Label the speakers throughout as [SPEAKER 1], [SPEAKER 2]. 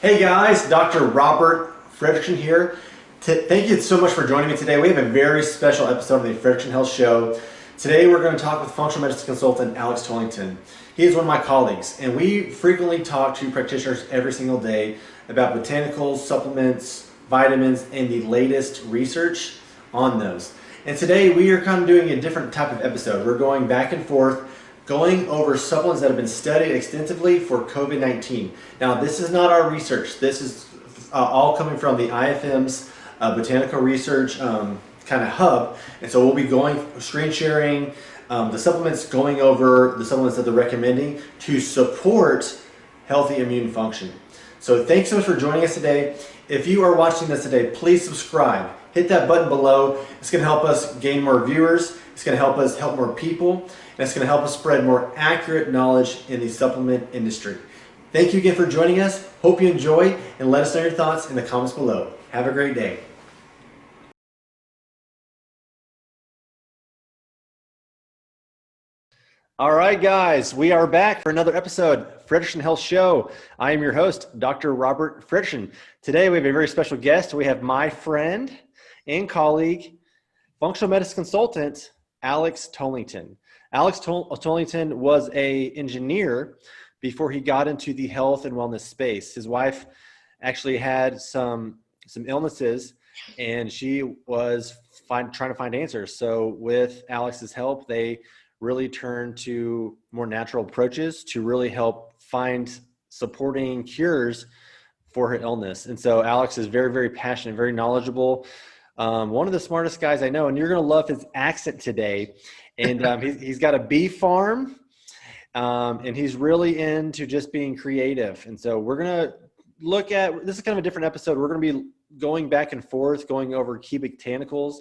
[SPEAKER 1] Hey guys, Dr. Robert Fredrickson here. Thank you so much for joining me today. We have a very special episode of the Fredrickson Health Show. Today we're going to talk with functional medicine consultant Alex Tollington. He is one of my colleagues, and we frequently talk to practitioners every single day about botanicals, supplements, vitamins, and the latest research on those. And today we are kind of doing a different type of episode. We're going back and forth, going over supplements that have been studied extensively for COVID-19. Now, this is not our research. This is all coming from the IFM's botanical research kind of hub. And so we'll be screen sharing the supplements, going over the supplements that they're recommending to support healthy immune function. So thanks so much for joining us today. If you are watching this today, please subscribe. Hit that button below. It's going to help us gain more viewers. It's going to help us help more people. And it's going to help us spread more accurate knowledge in the supplement industry. Thank you again for joining us. Hope you enjoy, and let us know your thoughts in the comments below. Have a great day. All right, guys, we are back for another episode, Fredrickson Health Show. I am your host, Dr. Robert Fredrickson. Today, we have a very special guest. We have my friend and colleague, functional medicine consultant, Alex Tollington. Alex Tollington was an engineer before he got into the health and wellness space. His wife actually had some illnesses, and she was trying to find answers. So with Alex's help, they really turned to more natural approaches to really help find supporting cures for her illness. And so Alex is very, very passionate, very knowledgeable. One of the smartest guys I know, and you're going to love his accent today. And he's got a bee farm, and he's really into just being creative. And so we're going to look at, this is kind of a different episode. We're going to be going back and forth, going over key botanicals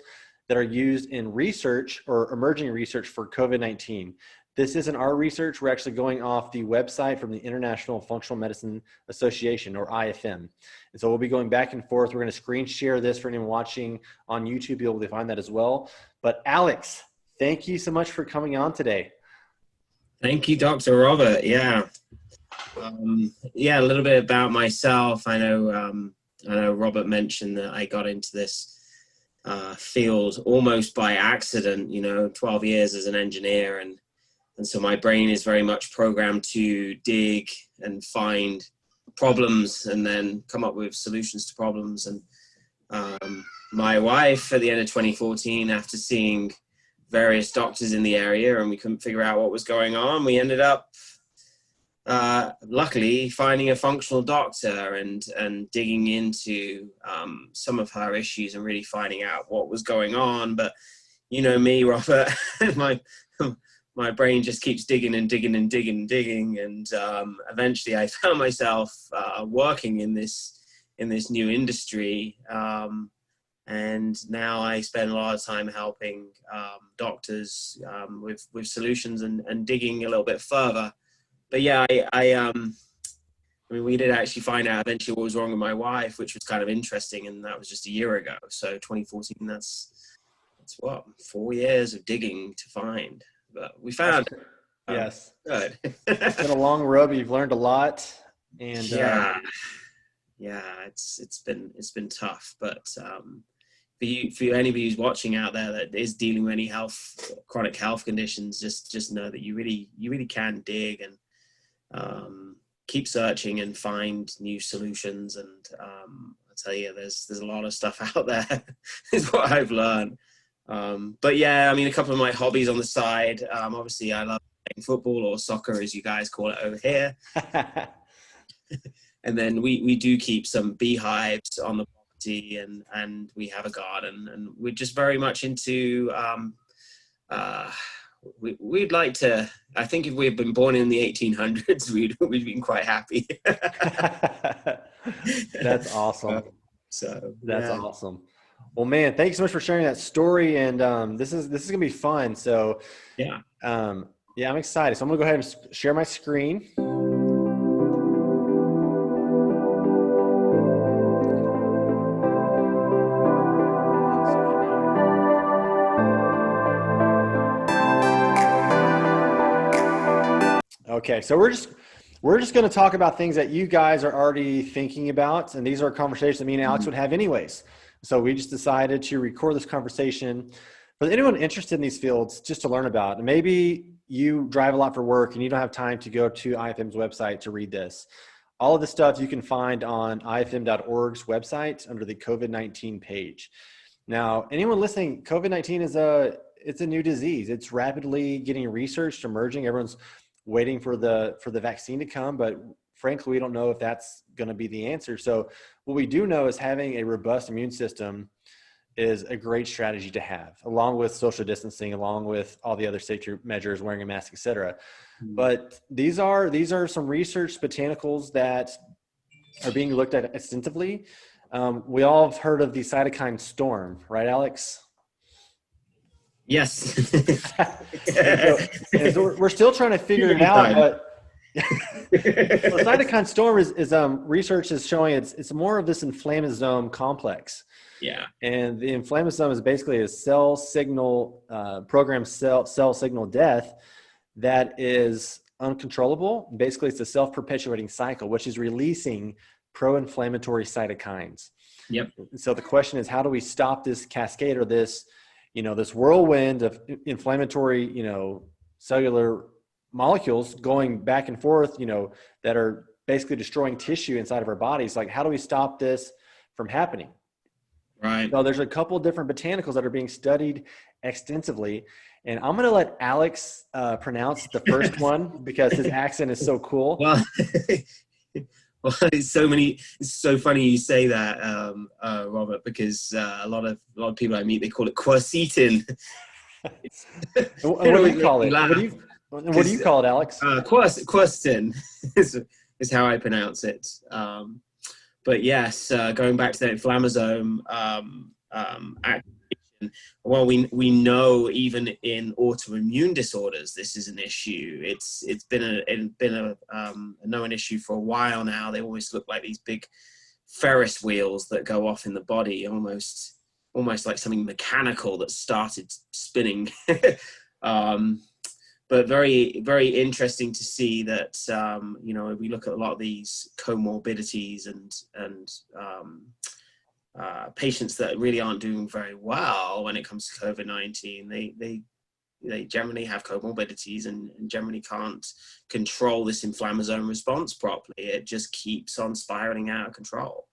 [SPEAKER 1] that are used in research or emerging research for COVID-19. This isn't our research. We're actually going off the website from the International Functional Medicine Association, or IFM. And so we'll be going back and forth. We're going to screen share this for anyone watching on YouTube. You'll be able to find that as well. But Alex, thank you so much for coming on today.
[SPEAKER 2] Thank you, Dr. Robert. Yeah, a little bit about myself. I know Robert mentioned that I got into this field almost by accident, 12 years as an engineer. And so my brain is very much programmed to dig and find problems and then come up with solutions to problems. And my wife, at the end of 2014, after seeing various doctors in the area and we couldn't figure out what was going on, we ended up luckily finding a functional doctor and digging into some of her issues and really finding out what was going on. But you know me, Robert, my brain just keeps digging and digging and digging and digging, and eventually I found myself working in this new industry, and now I spend a lot of time helping doctors with solutions and digging a little bit further. But yeah, I mean, we did actually find out eventually what was wrong with my wife, which was kind of interesting, and that was just a year ago. So 2014, that's what, 4 years of digging to find. But we found it.
[SPEAKER 1] Yes.
[SPEAKER 2] Good.
[SPEAKER 1] It's been a long road, but you've learned a lot. And
[SPEAKER 2] it's been tough. But for anybody who's watching out there that is dealing with any chronic health conditions, just know that you really can dig and keep searching and find new solutions. And I tell you, there's a lot of stuff out there is what I've learned. But yeah, I mean, a couple of my hobbies on the side, obviously I love playing football, or soccer as you guys call it over here. And then we do keep some beehives on the property, and we have a garden, and we're just very much into we'd like to, I think if we'd been born in the 1800s, we'd been quite happy.
[SPEAKER 1] That's awesome. That's
[SPEAKER 2] yeah.
[SPEAKER 1] awesome. Well, man, thank you so much for sharing that story. And this is gonna be fun. So I'm excited. So I'm gonna go ahead and share my screen. Okay, so we're We're just going to talk about things that you guys are already thinking about. And these are conversations that me and Alex would have anyways. So we just decided to record this conversation for anyone interested in these fields just to learn about. And maybe you drive a lot for work and you don't have time to go to IFM's website to read this. All of this stuff you can find on ifm.org's website under the COVID-19 page. Now, anyone listening, COVID-19 it's a new disease. It's rapidly getting researched, emerging. Everyone's waiting for the vaccine to come, but frankly, we don't know if that's going to be the answer. So what we do know is having a robust immune system is a great strategy to have, along with social distancing, along with all the other safety measures, wearing a mask, etc. But these are some research botanicals that are being looked at extensively. We all have heard of the cytokine storm, right, Alex?
[SPEAKER 2] Yes.
[SPEAKER 1] so we're still trying to figure it out, but the cytokine storm is research is showing it's more of this inflammasome complex.
[SPEAKER 2] Yeah.
[SPEAKER 1] And the inflammasome is basically a cell signal, programmed cell signal death that is uncontrollable. Basically, it's a self-perpetuating cycle, which is releasing pro-inflammatory cytokines.
[SPEAKER 2] Yep.
[SPEAKER 1] So the question is, how do we stop this cascade or this whirlwind of inflammatory, cellular molecules going back and forth, that are basically destroying tissue inside of our bodies? Like, how do we stop this from happening?
[SPEAKER 2] Right.
[SPEAKER 1] So there's a couple of different botanicals that are being studied extensively. And I'm going to let Alex pronounce the first one because his accent is so cool.
[SPEAKER 2] Well, it's so funny you say that, Robert, because a lot of people I meet, they call it quercetin.
[SPEAKER 1] What do you call it? What do you call it, Alex?
[SPEAKER 2] Quercetin is how I pronounce it. But yes, going back to the inflammasome activation, well, we know even in autoimmune disorders this is an issue. It's been a known issue for a while now. They always look like these big Ferris wheels that go off in the body, almost like something mechanical that started spinning. But very, very interesting to see that, we look at a lot of these comorbidities and patients that really aren't doing very well when it comes to COVID-19. They generally have comorbidities and generally can't control this inflammasome response properly. It just keeps on spiraling out of control.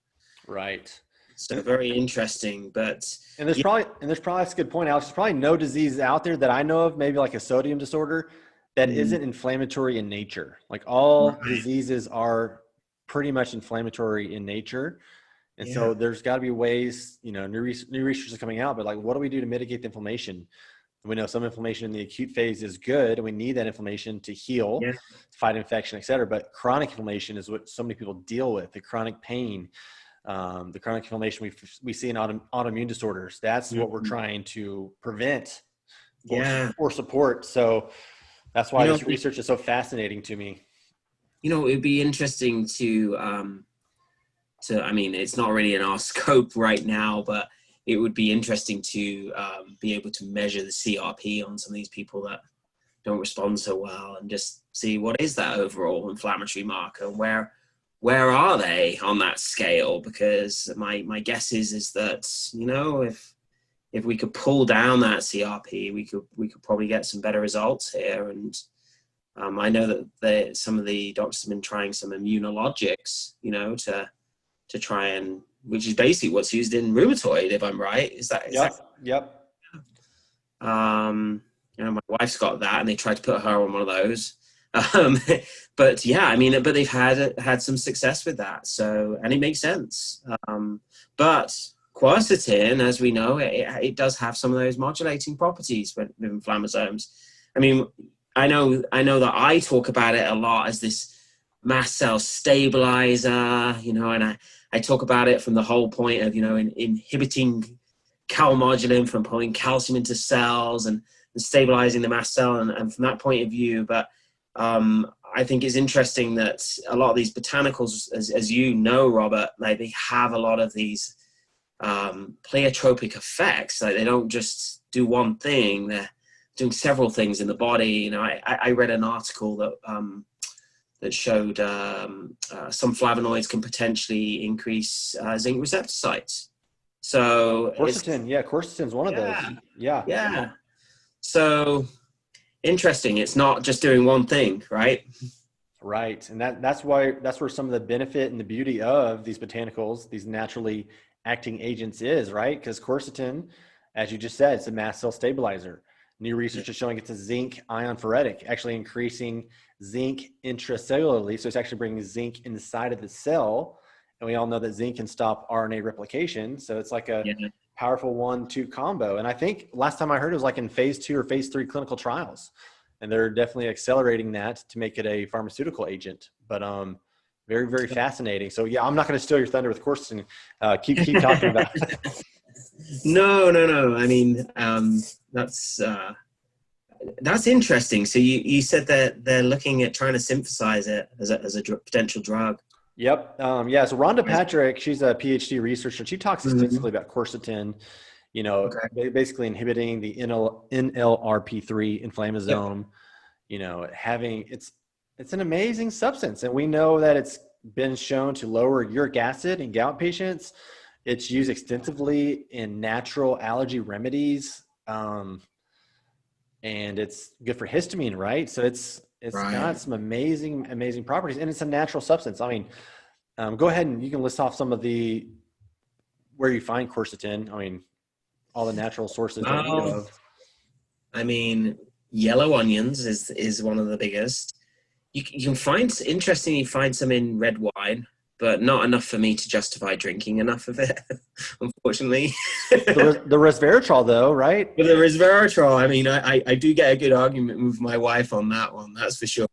[SPEAKER 1] Right.
[SPEAKER 2] So very interesting,
[SPEAKER 1] and there's probably that's a good point, Alex. There's probably no disease out there that I know of, maybe like a sodium disorder, that isn't inflammatory in nature. Like all diseases are pretty much inflammatory in nature. And so there's got to be ways, new research is coming out, but like, what do we do to mitigate the inflammation? We know some inflammation in the acute phase is good, and we need that inflammation to heal, fight infection, et cetera. But chronic inflammation is what so many people deal with, the chronic pain. The chronic inflammation we see in autoimmune disorders. That's what we're trying to prevent or support. So that's why this research is so fascinating to me.
[SPEAKER 2] It'd be interesting to I mean, it's not really in our scope right now, but it would be interesting to be able to measure the CRP on some of these people that don't respond so well and just see what is that overall inflammatory marker and where are they on that scale? Because my guess is that, if we could pull down that CRP, we could probably get some better results here. And I know that some of the doctors have been trying some immunologics, to try and, which is basically what's used in rheumatoid, if I'm right. Is that?
[SPEAKER 1] Yep.
[SPEAKER 2] My wife's got that, and they tried to put her on one of those. But they've had some success with that. So, and it makes sense. But quercetin, as we know, it does have some of those modulating properties with inflammasomes. I mean, I know that I talk about it a lot as this mast cell stabilizer, and I talk about it from the whole point of, inhibiting calmodulin from pulling calcium into cells and stabilizing the mast cell and from that point of view. But I think it's interesting that a lot of these botanicals, as you know, Robert, like they have a lot of these pleiotropic effects. Like they don't just do one thing; they're doing several things in the body. I read an article that that showed some flavonoids can potentially increase zinc receptor sites. So
[SPEAKER 1] quercetin's one of those.
[SPEAKER 2] Yeah. So interesting. It's not just doing one thing, right?
[SPEAKER 1] Right. And that's where some of the benefit and the beauty of these botanicals, these naturally acting agents is, right? Because quercetin, as you just said, it's a mast cell stabilizer. New research is showing it's a zinc ionophoretic, actually increasing zinc intracellularly. So it's actually bringing zinc inside of the cell. And we all know that zinc can stop RNA replication. So it's like a powerful 1-2 combo. And I think last time I heard it was like in phase 2 or phase 3 clinical trials. And they're definitely accelerating that to make it a pharmaceutical agent. But very, very fascinating. So yeah, I'm not going to steal your thunder with quercetin. Keep talking about it.
[SPEAKER 2] No. I mean, that's interesting. So you said that they're looking at trying to synthesize it as a potential drug.
[SPEAKER 1] Yep. So Rhonda Patrick, she's a PhD researcher. She talks extensively about quercetin, basically inhibiting the NLRP3 inflammasome, it's an amazing substance. And we know that it's been shown to lower uric acid in gout patients. It's used extensively in natural allergy remedies. And it's good for histamine, right? So it's got some amazing properties, and it's a natural substance. I mean, go ahead and you can list off some of where you find quercetin. I mean, all the natural sources that we know of.
[SPEAKER 2] I mean, yellow onions is one of the biggest. You can find some in red wine, but not enough for me to justify drinking enough of it, unfortunately.
[SPEAKER 1] the resveratrol, though, right?
[SPEAKER 2] But the resveratrol, I mean, I do get a good argument with my wife on that one, that's for sure.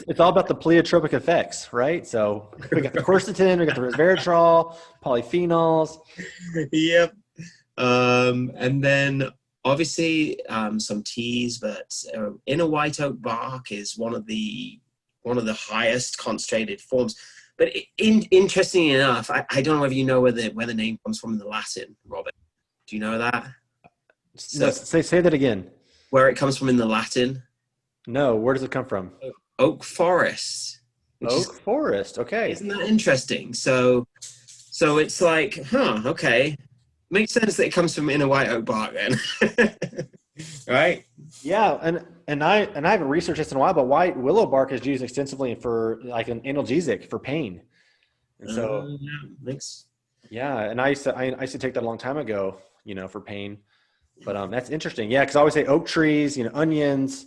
[SPEAKER 1] It's all about the pleiotropic effects, right? So we got the quercetin, we got the resveratrol, polyphenols.
[SPEAKER 2] Yep. And then obviously some teas, but inner white oak bark is one of the highest concentrated forms. But interestingly enough, I don't know if you know where the name comes from in the Latin, Robert. Do you know that?
[SPEAKER 1] So, say that again.
[SPEAKER 2] Where it comes from in the Latin?
[SPEAKER 1] No, where does it come from?
[SPEAKER 2] Oak forest.
[SPEAKER 1] Forest, okay.
[SPEAKER 2] Isn't that interesting? So it's like, okay. Makes sense that it comes from inner white oak bark then. Right?
[SPEAKER 1] Yeah, and I haven't researched this in a while, but white willow bark is used extensively for like an analgesic for pain. And so and I used to take that a long time ago, for pain. But that's interesting. Yeah, because I always say oak trees, onions,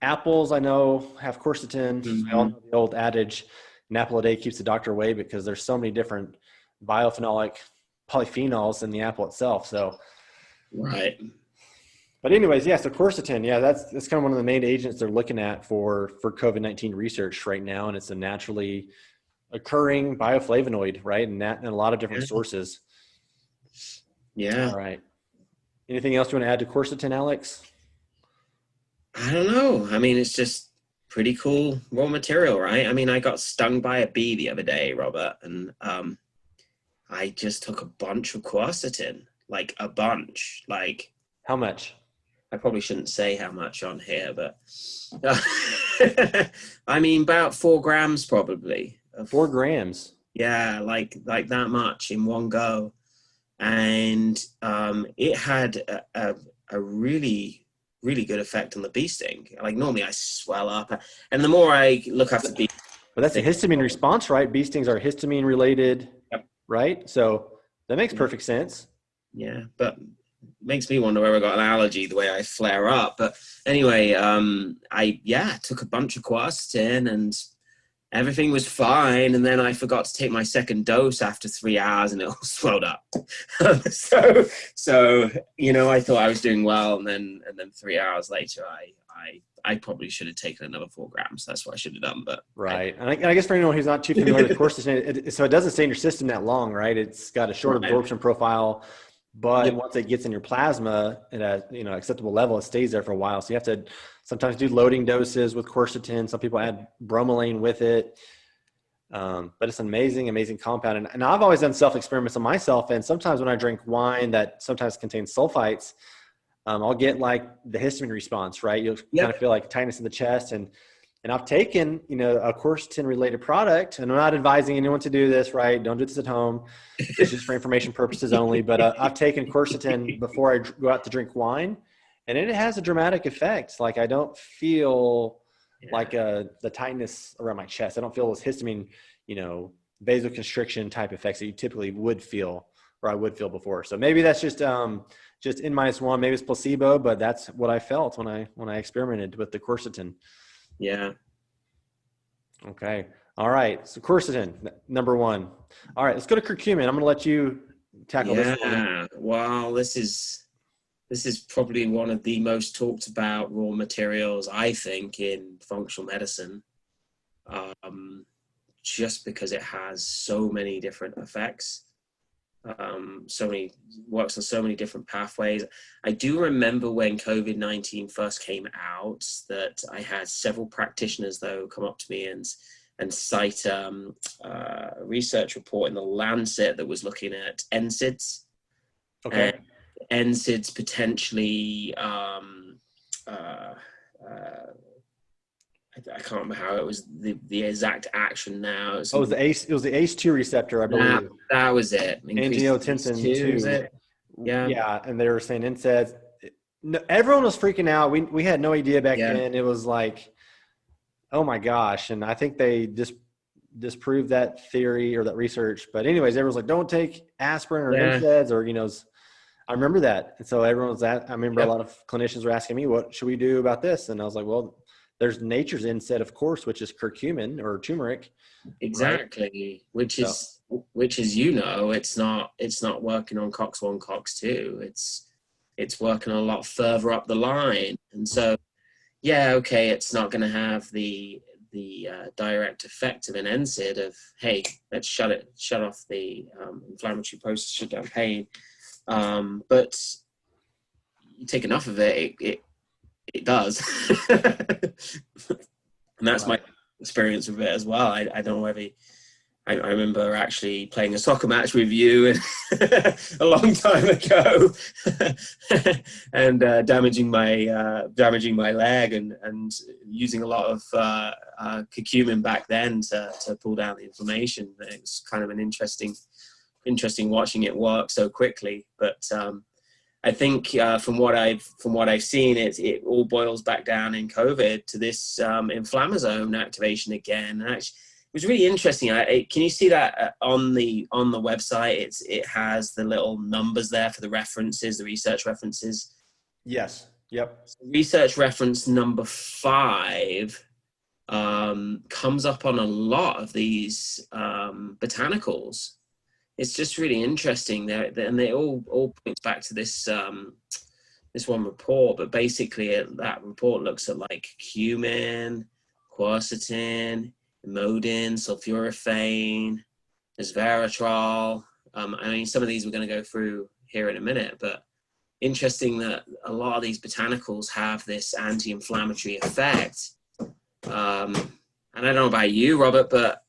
[SPEAKER 1] apples I know have quercetin. We all know the old adage, an apple a day keeps the doctor away, because there's so many different biophenolic polyphenols in the apple itself. So
[SPEAKER 2] right.
[SPEAKER 1] But anyways, so quercetin, that's kind of one of the main agents they're looking at for COVID-19 research right now, and it's a naturally occurring bioflavonoid, right? And that in a lot of different sources. Yeah. All right. Anything else you want to add to quercetin, Alex?
[SPEAKER 2] I don't know. I mean, it's just pretty cool raw material, right? I mean, I got stung by a bee the other day, Robert, and I just took a bunch of quercetin, like a bunch. Like,
[SPEAKER 1] how much?
[SPEAKER 2] I probably shouldn't say how much on here, but I mean, about 4 grams probably.
[SPEAKER 1] 4 grams?
[SPEAKER 2] Yeah, like that much in one go. And it had a really, really good effect on the bee sting. Like, normally I swell up, and the more I look after bees.
[SPEAKER 1] But that's a histamine response, right? Bee stings are histamine related, right? So that makes perfect sense.
[SPEAKER 2] Yeah, but makes me wonder whether I got an allergy the way I flare up. But anyway, I took a bunch of quercetin and everything was fine. And then I forgot to take my second dose after 3 hours, and it all swelled up. so I thought I was doing well, and then 3 hours later, I probably should have taken another 4 grams. That's what I should have done. But
[SPEAKER 1] right, and I guess for anyone who's not too familiar with quercetin, so it doesn't stay in your system that long, right? It's got a short absorption profile. But once it gets in your plasma at a acceptable level, it stays there for a while. So you have to sometimes do loading doses with quercetin. Some people add bromelain with it. But it's an amazing compound. And I've always done self-experiments on myself. And sometimes when I drink wine that sometimes contains sulfites, I'll get like the histamine response, right? You'll kind of feel like tightness in the chest. And And I've taken, a quercetin related product, and I'm not advising anyone to do this, right? Don't do this at home. It's just for information purposes only. But I've taken quercetin before I go out to drink wine, and it has a dramatic effect. Like I don't feel like the tightness around my chest. I don't feel those histamine, vasoconstriction type effects that you typically would feel, or I would feel before. So maybe that's just N-1, maybe it's placebo, but that's what I felt when I experimented with the quercetin.
[SPEAKER 2] Yeah.
[SPEAKER 1] Okay. All right. So quercetin, number 1. All right. Let's go to curcumin. I'm going to let you tackle this one.
[SPEAKER 2] Yeah. Well, this is probably one of the most talked about raw materials, I think, in functional medicine, just because it has so many different effects. Works on so many different pathways. I do remember when COVID-19 first came out that I had several practitioners though come up to me and cite a research report in the Lancet that was looking at NSAIDs.
[SPEAKER 1] Okay.
[SPEAKER 2] And NSAIDs potentially I can't remember how it was the exact action now.
[SPEAKER 1] It was the ACE2 receptor, I believe.
[SPEAKER 2] That was it.
[SPEAKER 1] Angiotensin 2.
[SPEAKER 2] Was it? Yeah.
[SPEAKER 1] Yeah, and they were saying NSAIDs. No, everyone was freaking out. We had no idea back then. It was like, oh my gosh. And I think they disproved that theory or that research. But anyways, everyone's like, don't take aspirin or NSAIDs or, I remember that. And so everyone was I remember a lot of clinicians were asking me, what should we do about this? And I was like, well, there's nature's NSAID, of course, which is curcumin or turmeric.
[SPEAKER 2] Exactly. Right? Which is, it's not working on COX-1, COX-2. It's working a lot further up the line. And so, it's not going to have the direct effect of an NSAID of, hey, let's shut off the inflammatory process, shut down pain. But you take enough of it does. And that's my experience with it as well. I don't know whether I remember actually playing a soccer match with you a long time ago and damaging my leg and using a lot of curcumin back then to pull down the inflammation. It was kind of an interesting watching it work so quickly. But I think from what I've seen, it all boils back down in COVID to this inflammasome activation again. And actually, it was really interesting. Can you see that on the website? It has the little numbers there for the references, the research references.
[SPEAKER 1] Yes. Yep.
[SPEAKER 2] So research reference number 5 comes up on a lot of these botanicals. It's just really interesting there, and it all points back to this one report. But basically, that report looks at like cumin, quercetin, imodin, sulforaphane, resveratrol. Some of these we're going to go through here in a minute, but interesting that a lot of these botanicals have this anti-inflammatory effect. And I don't know about you, Robert, but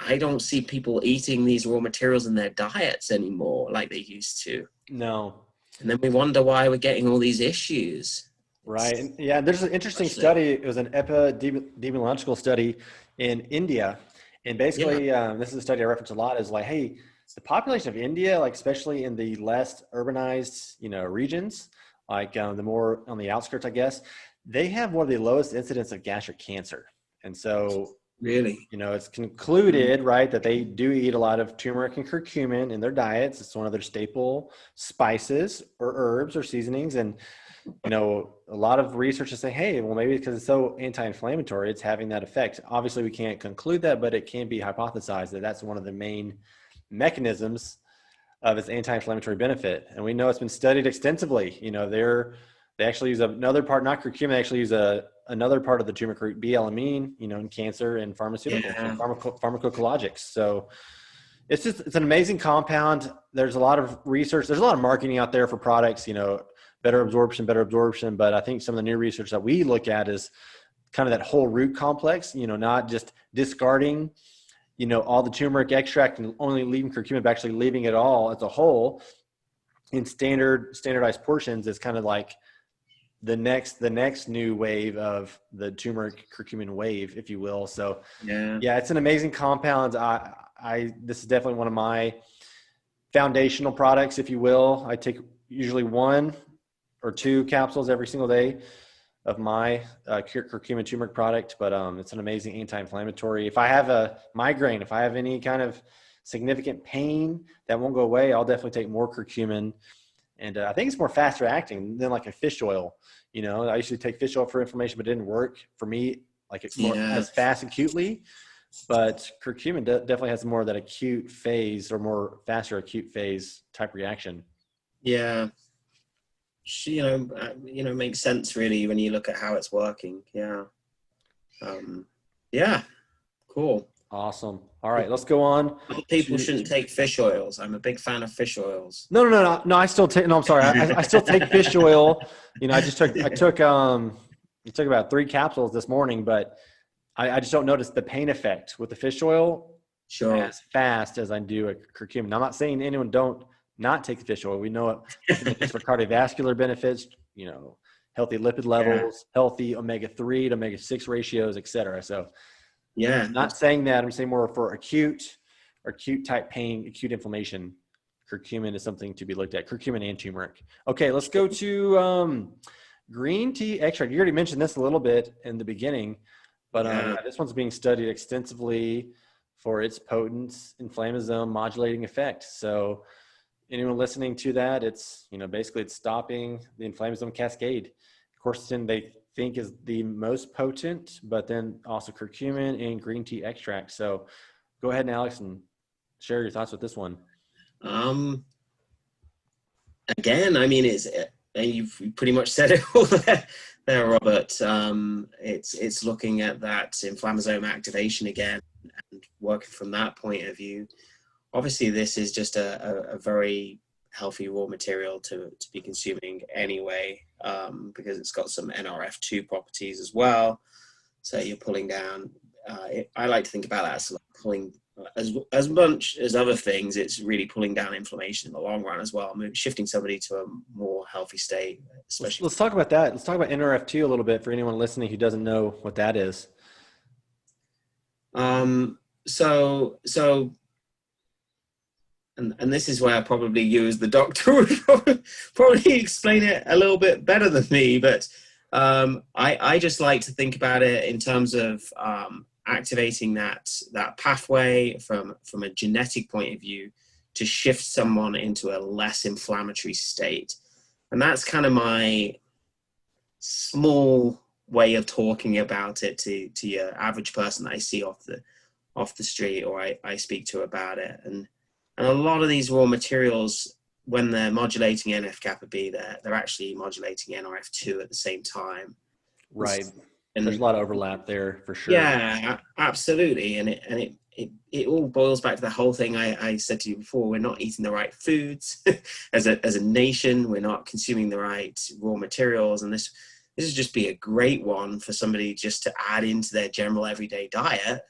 [SPEAKER 2] I don't see people eating these raw materials in their diets anymore like they used to.
[SPEAKER 1] No.
[SPEAKER 2] And then we wonder why we're getting all these issues.
[SPEAKER 1] Right. And yeah, there's an interesting study. It was an epidemiological study in India. And basically, this is a study I reference a lot, is like, hey, the population of India, like especially in the less urbanized, regions, like the more on the outskirts, I guess, they have one of the lowest incidence of gastric cancer. And so
[SPEAKER 2] really,
[SPEAKER 1] it's concluded, right, that they do eat a lot of turmeric and curcumin in their diets. It's one of their staple spices or herbs or seasonings. And, a lot of researchers say, hey, well, maybe because it's so anti-inflammatory, it's having that effect. Obviously, we can't conclude that, but it can be hypothesized that that's one of the main mechanisms of its anti-inflammatory benefit. And we know it's been studied extensively. They actually use another part, not curcumin, they actually use another part of the turmeric root, B-alamine, in cancer and pharmaceuticals, and pharmacologics. So it's an amazing compound. There's a lot of research. There's a lot of marketing out there for products, better absorption. But I think some of the new research that we look at is kind of that whole root complex, not just discarding, all the turmeric extract and only leaving curcumin, but actually leaving it all as a whole in standardized portions is kind of like, the next new wave of the turmeric curcumin wave, if you will. So yeah, it's an amazing compound. This is definitely one of my foundational products, if you will. I take usually 1 or 2 capsules every single day of my curcumin turmeric product, but it's an amazing anti-inflammatory. If I have a migraine, if I have any kind of significant pain that won't go away, I'll definitely take more curcumin. And I think it's more faster acting than like a fish oil. You know, I usually take fish oil for inflammation, but it didn't work for me like it's more as fast acutely. But curcumin definitely has more of that acute phase, or more faster acute phase type reaction.
[SPEAKER 2] Yeah. Makes sense really when you look at how it's working. Yeah. Cool.
[SPEAKER 1] Awesome. All right, let's go on.
[SPEAKER 2] People shouldn't take fish oils. I'm a big fan of fish oils.
[SPEAKER 1] No. I still take. No, I'm sorry. I still take fish oil. You know, I took about 3 capsules this morning, but I just don't notice the pain effect with the fish oil as fast as I do a curcumin. Now, I'm not saying anyone don't not take the fish oil. We know it for cardiovascular benefits, you know, healthy lipid levels, healthy omega-3 to omega-6 ratios, et cetera. So I'm not saying that. I'm saying more for acute type pain, acute inflammation. Curcumin is something to be looked at. Curcumin and turmeric. Okay, let's go to green tea extract. You already mentioned this a little bit in the beginning, but this one's being studied extensively for its potent inflammasome modulating effect. So anyone listening to that, it's, you know, basically it's stopping the inflammasome cascade. Quercetin, they think, is the most potent, but then also curcumin and green tea extract. So go ahead, Alex, and share your thoughts with this one.
[SPEAKER 2] Again, I mean, you've pretty much said it all there, Robert. It's looking at that inflammasome activation again and working from that point of view. Obviously, this is just a very healthy raw material to be consuming anyway, because it's got some NRF2 properties as well. So you're pulling down, I like to think about that as like pulling, as much as other things, it's really pulling down inflammation in the long run as well, shifting somebody to a more healthy state. Especially. Let's
[SPEAKER 1] talk about that. Let's talk about NRF2 a little bit for anyone listening who doesn't know what that is.
[SPEAKER 2] And this is where probably you as the doctor would probably explain it a little bit better than me, but I just like to think about it in terms of activating that pathway from a genetic point of view to shift someone into a less inflammatory state. And that's kind of my small way of talking about it to your average person that I see off the street, or I speak to about it. And a lot of these raw materials, when they're modulating NF-kappa B, they're actually modulating NRF2 at the same time.
[SPEAKER 1] Right. And there's a lot of overlap there for sure.
[SPEAKER 2] Yeah, absolutely. And it all boils back to the whole thing I said to you before. We're not eating the right foods as a nation. We're not consuming the right raw materials. And this would just be a great one for somebody just to add into their general everyday diet,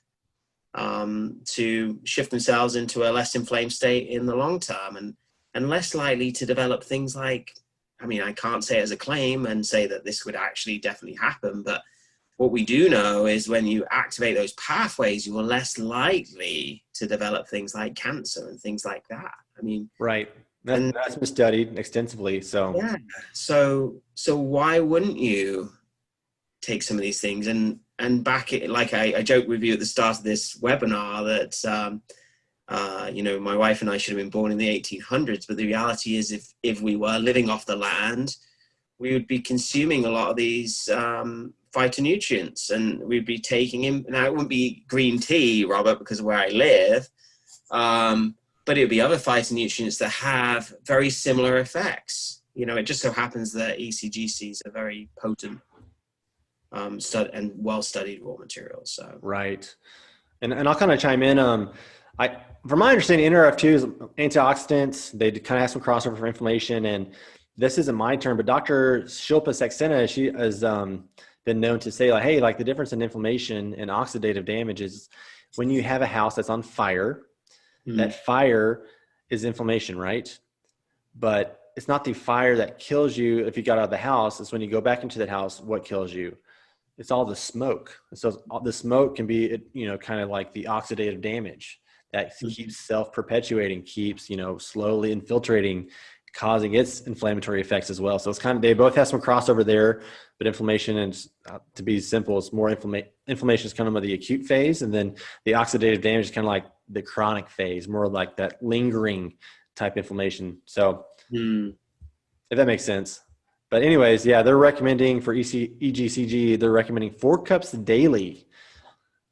[SPEAKER 2] to shift themselves into a less inflamed state in the long term, and less likely to develop things like, I mean, I can't say it as a claim and say that this would actually definitely happen, but what we do know is when you activate those pathways, you are less likely to develop things like cancer and things like that. I mean,
[SPEAKER 1] right. That's been studied extensively. So
[SPEAKER 2] yeah. So why wouldn't you take some of these things and back it? Like I joked with you at the start of this webinar that my wife and I should have been born in the 1800s, but the reality is if we were living off the land, we would be consuming a lot of these phytonutrients, and we'd be taking in. Now it wouldn't be green tea, Robert, because of where I live, but it would be other phytonutrients that have very similar effects. You know, it just so happens that ECGCs are very potent and well-studied raw materials. So
[SPEAKER 1] right, and I'll kind of chime in. From my understanding, NRF2 is antioxidants. They kind of have some crossover for inflammation, and this isn't my term, but Dr. Shilpa Saxena, she has been known to say, like, hey, like the difference in inflammation and oxidative damage is when you have a house that's on fire, that fire is inflammation, right? But it's not the fire that kills you if you got out of the house. It's when you go back into that house, what kills you. It's all the smoke. So the smoke can be, you know, kind of like the oxidative damage that keeps self-perpetuating, keeps, you know, slowly infiltrating, causing its inflammatory effects as well. So it's kind of, they both have some crossover there, but inflammation, and to be simple, it's more inflammation is kind of the acute phase. And then the oxidative damage is kind of like the chronic phase, more like that lingering type inflammation. So if that makes sense. But anyways, yeah, they're recommending for EGCG, they're recommending 4 cups daily.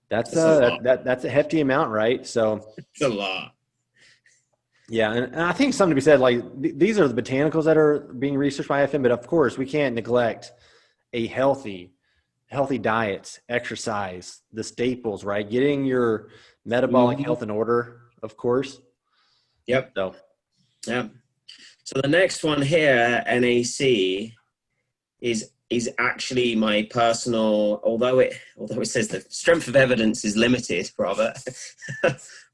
[SPEAKER 1] That's a hefty amount, right? So
[SPEAKER 2] it's a lot.
[SPEAKER 1] Yeah, and I think something to be said, like these are the botanicals that are being researched by IFM, but of course we can't neglect a healthy diet, exercise, the staples, right? Getting your metabolic health in order, of course.
[SPEAKER 2] Yep.
[SPEAKER 1] So
[SPEAKER 2] the next one here, NAC, is actually my personal, although it says the strength of evidence is limited, Robert,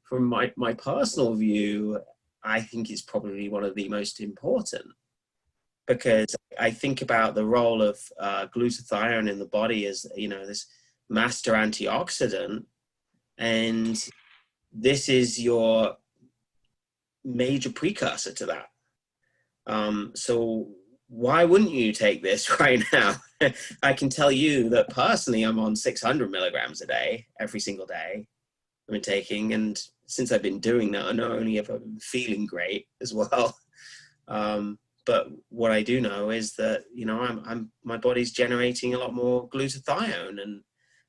[SPEAKER 2] from my personal view, I think it's probably one of the most important, because I think about the role of glutathione in the body as, you know, this master antioxidant, and this is your major precursor to that. So why wouldn't you take this right now? I can tell you that personally, I'm on 600 milligrams a day, every single day I've been taking. And since I've been doing that, I not only have I been feeling great as well, but what I do know is that, you know, my body's generating a lot more glutathione,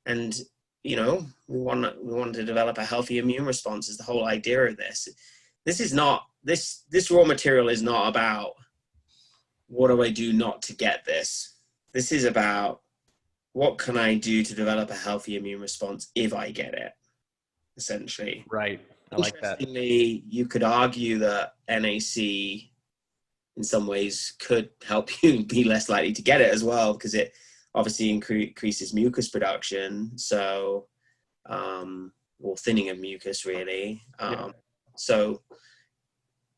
[SPEAKER 2] and you know, we want to develop a healthy immune response is the whole idea of this. This is not, this raw material is not about what do I do not to get this. This is about what can I do to develop a healthy immune response if I get it, essentially.
[SPEAKER 1] right. I like that.
[SPEAKER 2] Interestingly, you could argue that NAC in some ways could help you be less likely to get it as well, because it obviously increases mucus production. So, or thinning of mucus, really. So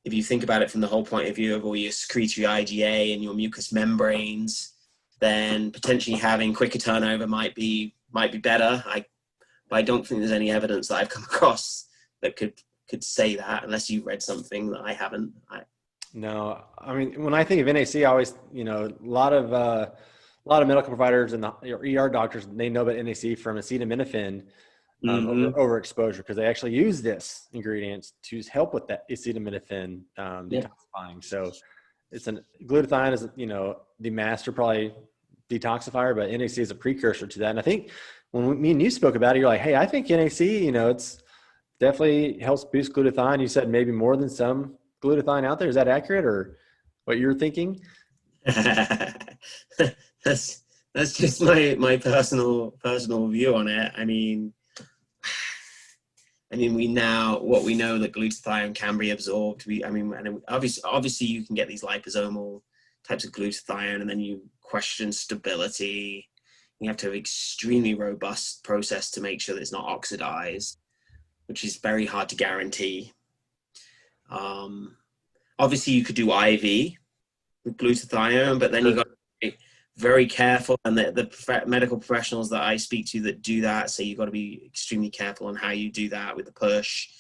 [SPEAKER 2] if you think about it from the whole point of view of all your secretory IgA and your mucous membranes, then potentially having quicker turnover might be better. I don't think there's any evidence that I've come across that could say that, unless you've read something that I haven't.
[SPEAKER 1] No, I mean, when I think of NAC, I always, you know, a lot of medical providers and the ER doctors, they know about NAC from acetaminophen overexposure, because they actually use this ingredient to help with that acetaminophen detoxifying. So it's glutathione is, you know, the master probably detoxifier, but NAC is a precursor to that. And I think when me and you spoke about it, you're like, hey, I think NAC, you know, it's definitely helps boost glutathione. You said maybe more than some glutathione out there. Is that accurate, or what you're thinking?
[SPEAKER 2] That's just my personal view on it. I mean, we know that glutathione can be absorbed. Obviously you can get these liposomal types of glutathione, and then you question stability. You have to have an extremely robust process to make sure that it's not oxidized, which is very hard to guarantee. Obviously you could do IV with glutathione, but then you've got to be very careful, and the medical professionals that I speak to that do that say you've got to be extremely careful on how you do that with the push.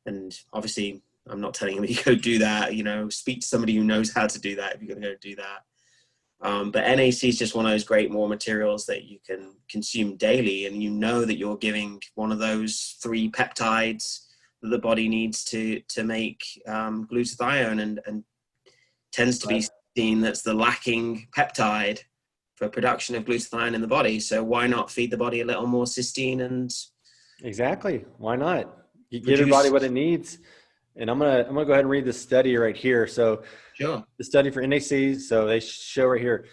[SPEAKER 2] And obviously I'm not telling anybody to go do that, you know, speak to somebody who knows how to do that if you're going to go do that. But NAC is just one of those great raw materials that you can consume daily, and you know that you're giving one of those 3 peptides that the body needs to make glutathione, and tends to be seen that's the lacking peptide for production of glutathione in the body. So why not feed the body a little more cysteine? And
[SPEAKER 1] exactly, why not? You give your body what it needs. And I'm gonna go ahead and read this study right here. So
[SPEAKER 2] sure.
[SPEAKER 1] The study for NAC, so they show right here,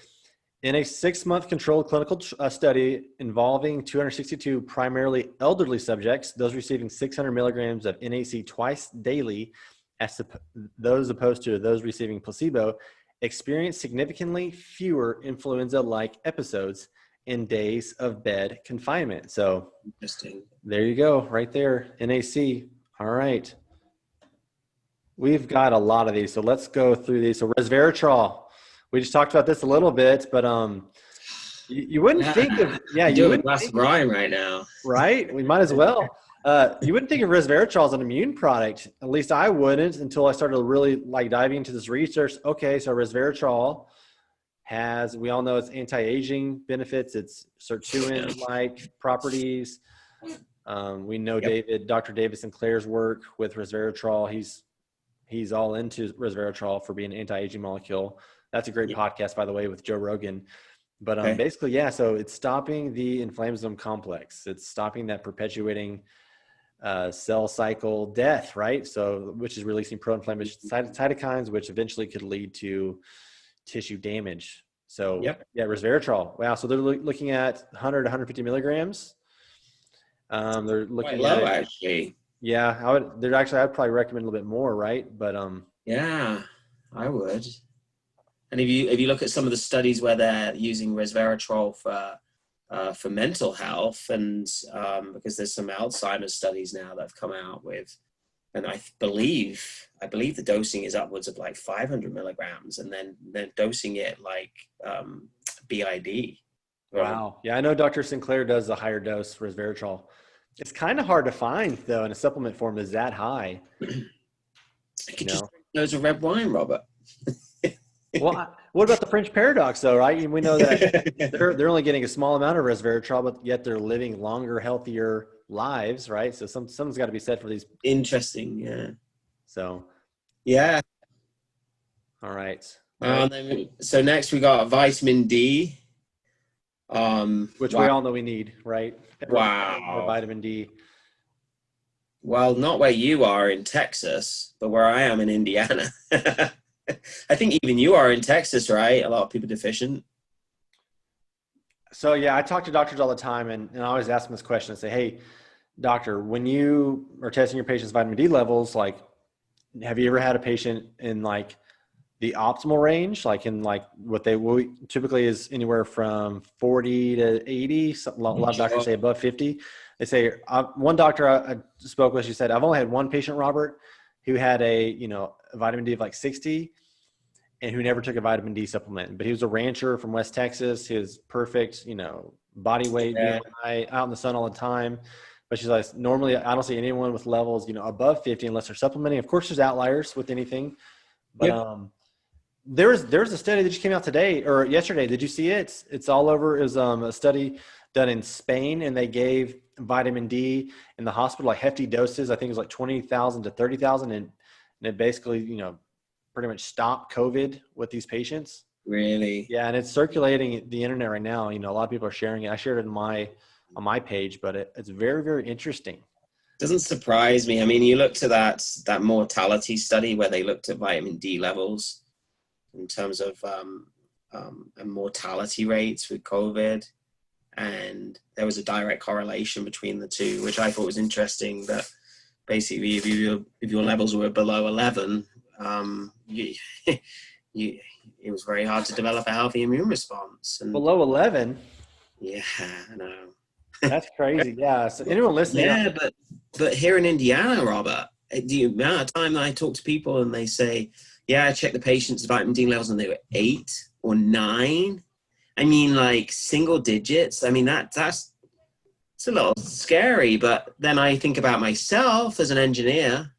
[SPEAKER 1] in a 6-month controlled clinical study involving 262 primarily elderly subjects, those receiving 600 milligrams of NAC twice daily, as those opposed to those receiving placebo, experienced significantly fewer influenza-like episodes in days of bed confinement. So
[SPEAKER 2] interesting.
[SPEAKER 1] There you go, right there, NAC. All right. We've got a lot of these, so let's go through these. So resveratrol, we just talked about this a little bit, but you wouldn't think of,
[SPEAKER 2] I'm
[SPEAKER 1] you
[SPEAKER 2] doing a
[SPEAKER 1] wouldn't
[SPEAKER 2] glass
[SPEAKER 1] think,
[SPEAKER 2] of wine right now.
[SPEAKER 1] right? We might as well. You wouldn't think of resveratrol as an immune product. At least I wouldn't until I started really like diving into this research. Okay, so resveratrol has, we all know it's anti-aging benefits. It's sirtuin-like properties. We know Dr. David Sinclair's work with resveratrol. He's all into resveratrol for being an anti-aging molecule. That's a great podcast, by the way, with Joe Rogan. But basically, so it's stopping the inflammasome complex. It's stopping that perpetuating cell cycle death, right? So, which is releasing pro-inflammatory cytokines, which eventually could lead to tissue damage. So, resveratrol. Wow. So they're looking at 100 to 150 milligrams. They're looking
[SPEAKER 2] quite low,
[SPEAKER 1] at it.
[SPEAKER 2] actually.
[SPEAKER 1] Yeah, I'd probably recommend a little bit more, right? But
[SPEAKER 2] yeah, I would. And if you look at some of the studies where they're using resveratrol for mental health, and because there's some Alzheimer's studies now that have come out with, and I believe the dosing is upwards of like 500 milligrams, and then they're dosing it like BID.
[SPEAKER 1] Wow. Yeah, I know Dr. Sinclair does a higher dose resveratrol. It's kind of hard to find, though, in a supplement form is that high.
[SPEAKER 2] You could just drink loads of red wine, Robert.
[SPEAKER 1] Well, what about the French paradox, though, right? We know that they're only getting a small amount of resveratrol, but yet they're living longer, healthier lives, right? So something's got to be said for these.
[SPEAKER 2] Interesting, yeah.
[SPEAKER 1] So,
[SPEAKER 2] yeah.
[SPEAKER 1] All right.
[SPEAKER 2] So next we got vitamin D.
[SPEAKER 1] Which we all know we need, right?
[SPEAKER 2] Wow.
[SPEAKER 1] Vitamin D.
[SPEAKER 2] Well, not where you are in Texas, but where I am in Indiana. I think even you are in Texas, right? A lot of people deficient.
[SPEAKER 1] So I talk to doctors all the time, and I always ask them this question and say, hey, doctor, when you are testing your patient's vitamin D levels, like, have you ever had a patient in like the optimal range, like in like what typically is anywhere from 40 to 80. A lot of doctors say above 50. They say, one doctor I spoke with, she said, I've only had one patient, Robert, who had a vitamin D of like 60 and who never took a vitamin D supplement. But he was a rancher from West Texas. He was perfect, body weight, BMI, out in the sun all the time. But she's like, normally I don't see anyone with levels, above 50 unless they're supplementing. Of course, there's outliers with anything. But there's a study that just came out today or yesterday. Did you see it? It's all over. It was a study done in Spain, and they gave vitamin D in the hospital, like hefty doses. I think it was like 20,000 to 30,000. And it basically, pretty much stopped COVID with these patients.
[SPEAKER 2] Really?
[SPEAKER 1] Yeah. And it's circulating the internet right now. A lot of people are sharing it. I shared it on my page, but it's very, very interesting.
[SPEAKER 2] Doesn't surprise me. I mean, you looked at that mortality study where they looked at vitamin D levels in terms of mortality rates with COVID. And there was a direct correlation between the two, which I thought was interesting, that basically if your levels were below 11, it was very hard to develop a healthy immune response. And
[SPEAKER 1] below 11?
[SPEAKER 2] Yeah, I know.
[SPEAKER 1] That's crazy. Yeah. So anyone listening?
[SPEAKER 2] Yeah, but here in Indiana, Robert, the amount of time that I talk to people and they say, yeah, I checked the patient's vitamin D levels and they were 8 or 9. I mean, like single digits. I mean, that's a little scary. But then I think about myself as an engineer,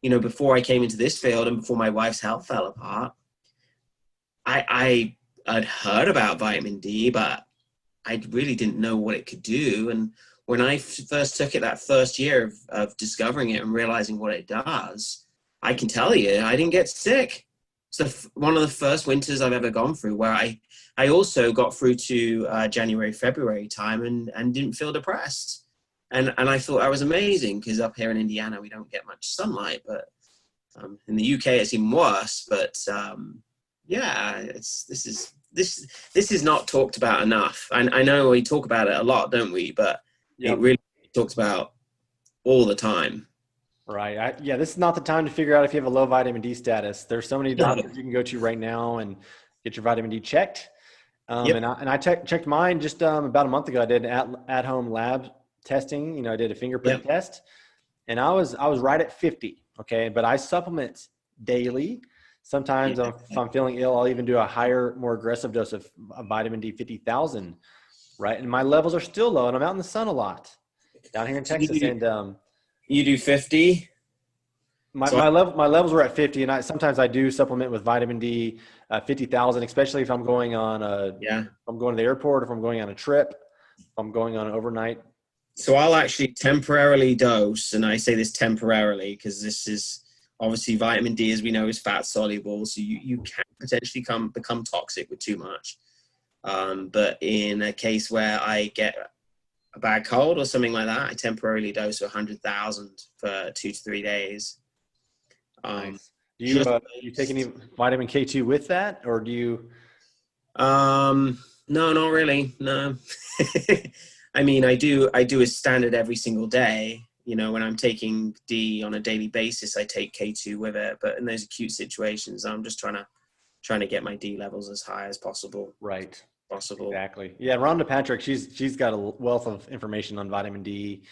[SPEAKER 2] before I came into this field and before my wife's health fell apart, I'd heard about vitamin D, but I really didn't know what it could do. And when I first took it that first year of discovering it and realizing what it does, I can tell you, I didn't get sick. It's one of the first winters I've ever gone through where I also got through to January, February time and didn't feel depressed. And I thought that was amazing because up here in Indiana, we don't get much sunlight, but in the UK, it's even worse. But this is not talked about enough. I know we talk about it a lot, don't we? But it really talks about all the time.
[SPEAKER 1] Right. This is not the time to figure out if you have a low vitamin D status. There's so many doctors you can go to right now and get your vitamin D checked. And I checked mine just about a month ago. I did at-home lab testing. I did a fingerprint test, and I was right at 50. Okay, but I supplement daily. Sometimes if I'm feeling ill, I'll even do a higher, more aggressive dose of vitamin D, 50,000, right? And my levels are still low, and I'm out in the sun a lot down here in Texas. And
[SPEAKER 2] you do 50?
[SPEAKER 1] my levels were at 50, and sometimes I do supplement with vitamin D, 50,000, especially if I'm going on if I'm going to the airport, if I'm going on a trip, if I'm going on an overnight.
[SPEAKER 2] So I'll actually temporarily dose, and I say this temporarily because this is obviously vitamin D, as we know, is fat soluble, so you can potentially become toxic with too much. But in a case where I get a bad cold or something like that, I temporarily dose 100,000 for 2 to 3 days.
[SPEAKER 1] Nice. Do you take any vitamin K2 with that, or do you?
[SPEAKER 2] No, not really. No. I mean, I do a standard every single day. You know, when I'm taking D on a daily basis, I take K2 with it. But in those acute situations, I'm just trying to get my D levels as high as possible.
[SPEAKER 1] Right.
[SPEAKER 2] Possible.
[SPEAKER 1] Exactly. Yeah. Rhonda Patrick, she's got a wealth of information on vitamin D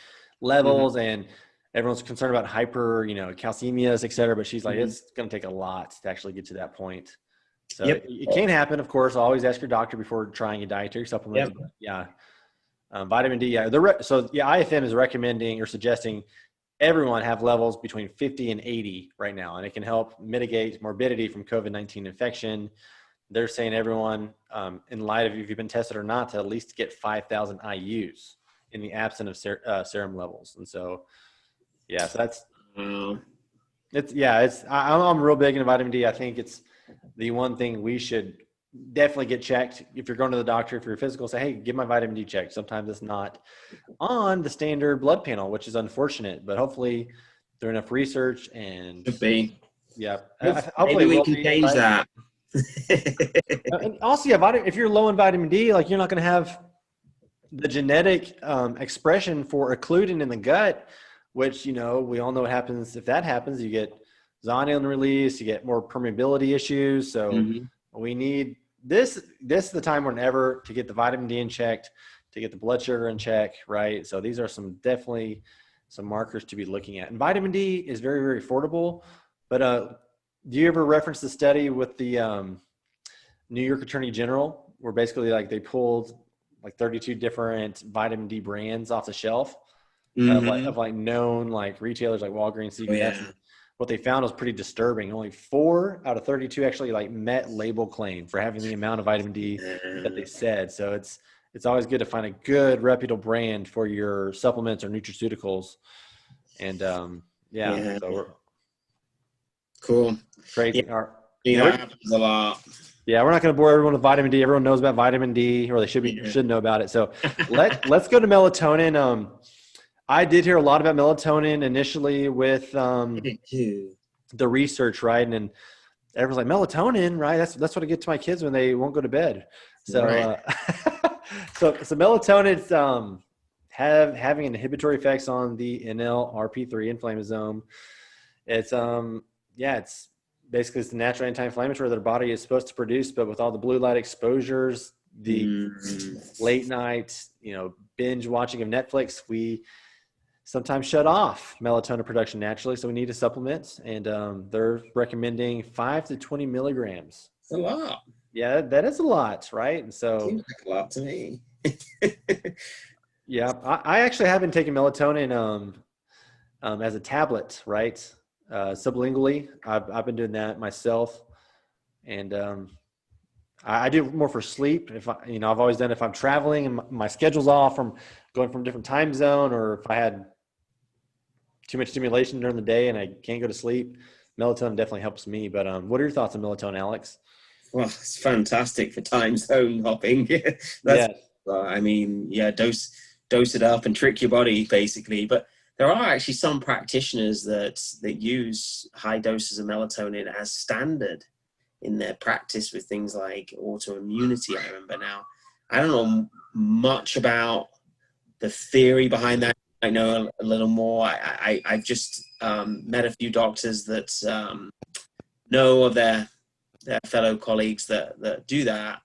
[SPEAKER 1] levels, and everyone's concerned about calcemias, et cetera. But she's like, it's going to take a lot to actually get to that point. So it can happen, of course. Always ask your doctor before trying a dietary supplement. But yeah. Vitamin D. Yeah. IFM is recommending or suggesting everyone have levels between 50 and 80 right now, and it can help mitigate morbidity from COVID-19 infection. They're saying everyone, in light of if you've been tested or not, to at least get 5,000 IUs in the absence of serum levels. And so, so that's, I'm real big into vitamin D. I think it's the one thing we should definitely get checked. If you're going to the doctor, if you're physical, say, hey, get my vitamin D checked. Sometimes it's not on the standard blood panel, which is unfortunate, but hopefully through enough research and
[SPEAKER 2] could be.
[SPEAKER 1] Yeah.
[SPEAKER 2] Hopefully we can change that.
[SPEAKER 1] And also, if you're low in vitamin D, like you're not going to have the genetic expression for occludin in the gut, which, we all know what happens. If that happens, you get zonulin release, you get more permeability issues. So we need this is the time more than ever to get the vitamin D in checked, to get the blood sugar in check, right? So these are definitely some markers to be looking at. And vitamin D is very, very affordable. But do you ever reference the study with the New York Attorney General, where basically they pulled 32 different vitamin D brands off the shelf of known retailers like Walgreens, CVS. What they found was pretty disturbing. Only 4 out of 32 actually met label claim for having the amount of vitamin D that they said. So it's always good to find a good reputable brand for your supplements or nutraceuticals. And so we're
[SPEAKER 2] cool.
[SPEAKER 1] Crazy.
[SPEAKER 2] That happens a lot.
[SPEAKER 1] Yeah, we're not going to bore everyone with vitamin D. Everyone knows about vitamin D, or they should know about it. So let's go to melatonin. I did hear a lot about melatonin initially with the research, right? And everyone's like, melatonin, right? That's what I get to my kids when they won't go to bed. So so melatonin having inhibitory effects on the NLRP3 inflammasome. It's basically the natural anti-inflammatory that our body is supposed to produce, but with all the blue light exposures, the late night, binge watching of Netflix, we sometimes shut off melatonin production naturally. So we need a supplement, and they're recommending 5 to 20 milligrams.
[SPEAKER 2] It's a lot.
[SPEAKER 1] Yeah, that is a lot, right? And so
[SPEAKER 2] seems like a lot to me.
[SPEAKER 1] Yeah, I actually have been taking melatonin as a tablet, right? Sublingually. I've been doing that myself, and I do more for sleep. I've always done, if I'm traveling and my schedule's off from going from a different time zone, or if I had too much stimulation during the day and I can't go to sleep, melatonin definitely helps me. But what are your thoughts on melatonin, Alex?
[SPEAKER 2] Well, it's fantastic for time zone hopping. Dose it up and trick your body, basically. But there are actually some practitioners that use high doses of melatonin as standard in their practice with things like autoimmunity. I remember now. I don't know much about the theory behind that. I know a little more. I've just met a few doctors that know of their fellow colleagues that do that.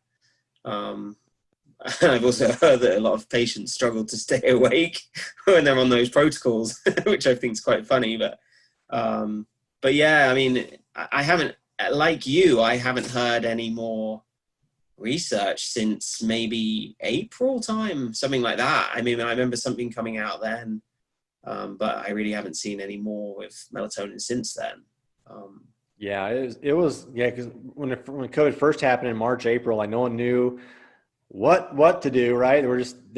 [SPEAKER 2] I've also heard that a lot of patients struggle to stay awake when they're on those protocols, which I think is quite funny. But yeah, I mean, I haven't, like you, I haven't heard any more research since maybe April time, something like that. I mean, I remember something coming out then, but I really haven't seen any more with melatonin since then.
[SPEAKER 1] Yeah, because when COVID first happened in March, April, like no one knew what to do, right? They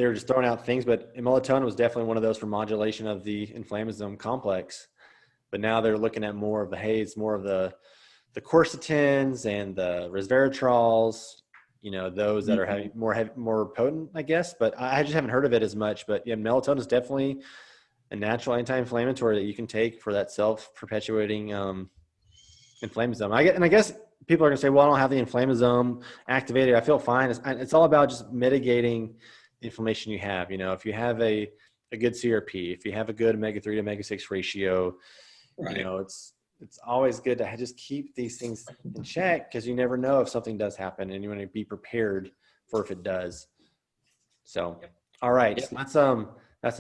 [SPEAKER 1] were just throwing out things, but melatonin was definitely one of those for modulation of the inflammasome complex. But now they're looking at more of the haze, more of the quercitins and the resveratrols, those that are more potent, I guess. But I just haven't heard of it as much. But yeah, melatonin is definitely a natural anti-inflammatory that you can take for that self-perpetuating inflammasome. I guess people are going to say, well, I don't have the inflammasome activated. I feel fine. It's all about just mitigating the inflammation you have. If you have a good CRP, if you have a good omega-3 to omega-6 ratio,
[SPEAKER 2] Right.
[SPEAKER 1] It's always good to just keep these things in check, because you never know if something does happen, and you want to be prepared for if it does. So, all right,
[SPEAKER 2] Yep.
[SPEAKER 1] that's enough.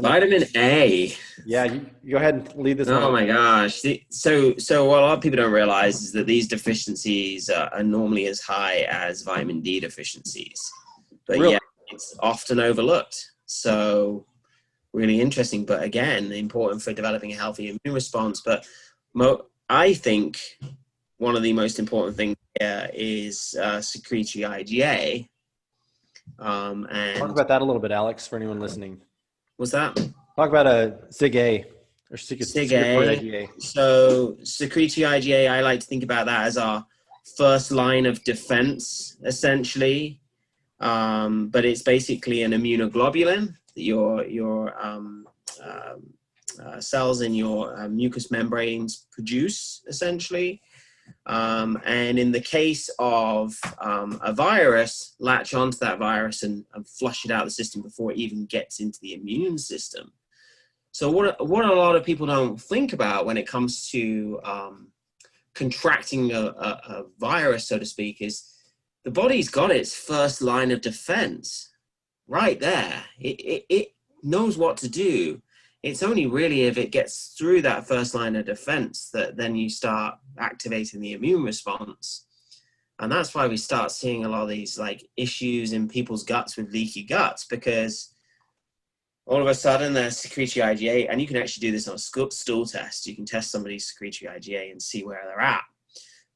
[SPEAKER 2] Vitamin A.
[SPEAKER 1] Yeah, you go ahead and lead this one.
[SPEAKER 2] Oh my gosh. So what a lot of people don't realize is that these deficiencies are normally as high as vitamin D deficiencies, but
[SPEAKER 1] Really?
[SPEAKER 2] yeah, it's often overlooked. So really interesting, but again, important for developing a healthy immune response. But I think one of the most important things here is secretory IgA. And
[SPEAKER 1] Talk about that a little bit, Alex, for anyone listening.
[SPEAKER 2] what's that?
[SPEAKER 1] Talk about a SIG-A or secretory IgA.
[SPEAKER 2] So secretory IgA, I like to think about that as our first line of defense, essentially. But it's basically an immunoglobulin that your cells in your mucous membranes produce, essentially. And in the case of a virus, latch onto that virus and flush it out of the system before it even gets into the immune system. So what a lot of people don't think about when it comes to contracting a virus, so to speak, is the body's got its first line of defense right there. It knows what to do. It's only really if it gets through that first line of defense that then you start activating the immune response. And that's why we start seeing a lot of these like issues in people's guts with leaky guts, because all of a sudden there's secretory IgA, and you can actually do this on a stool test. You can test somebody's secretory IgA and see where they're at.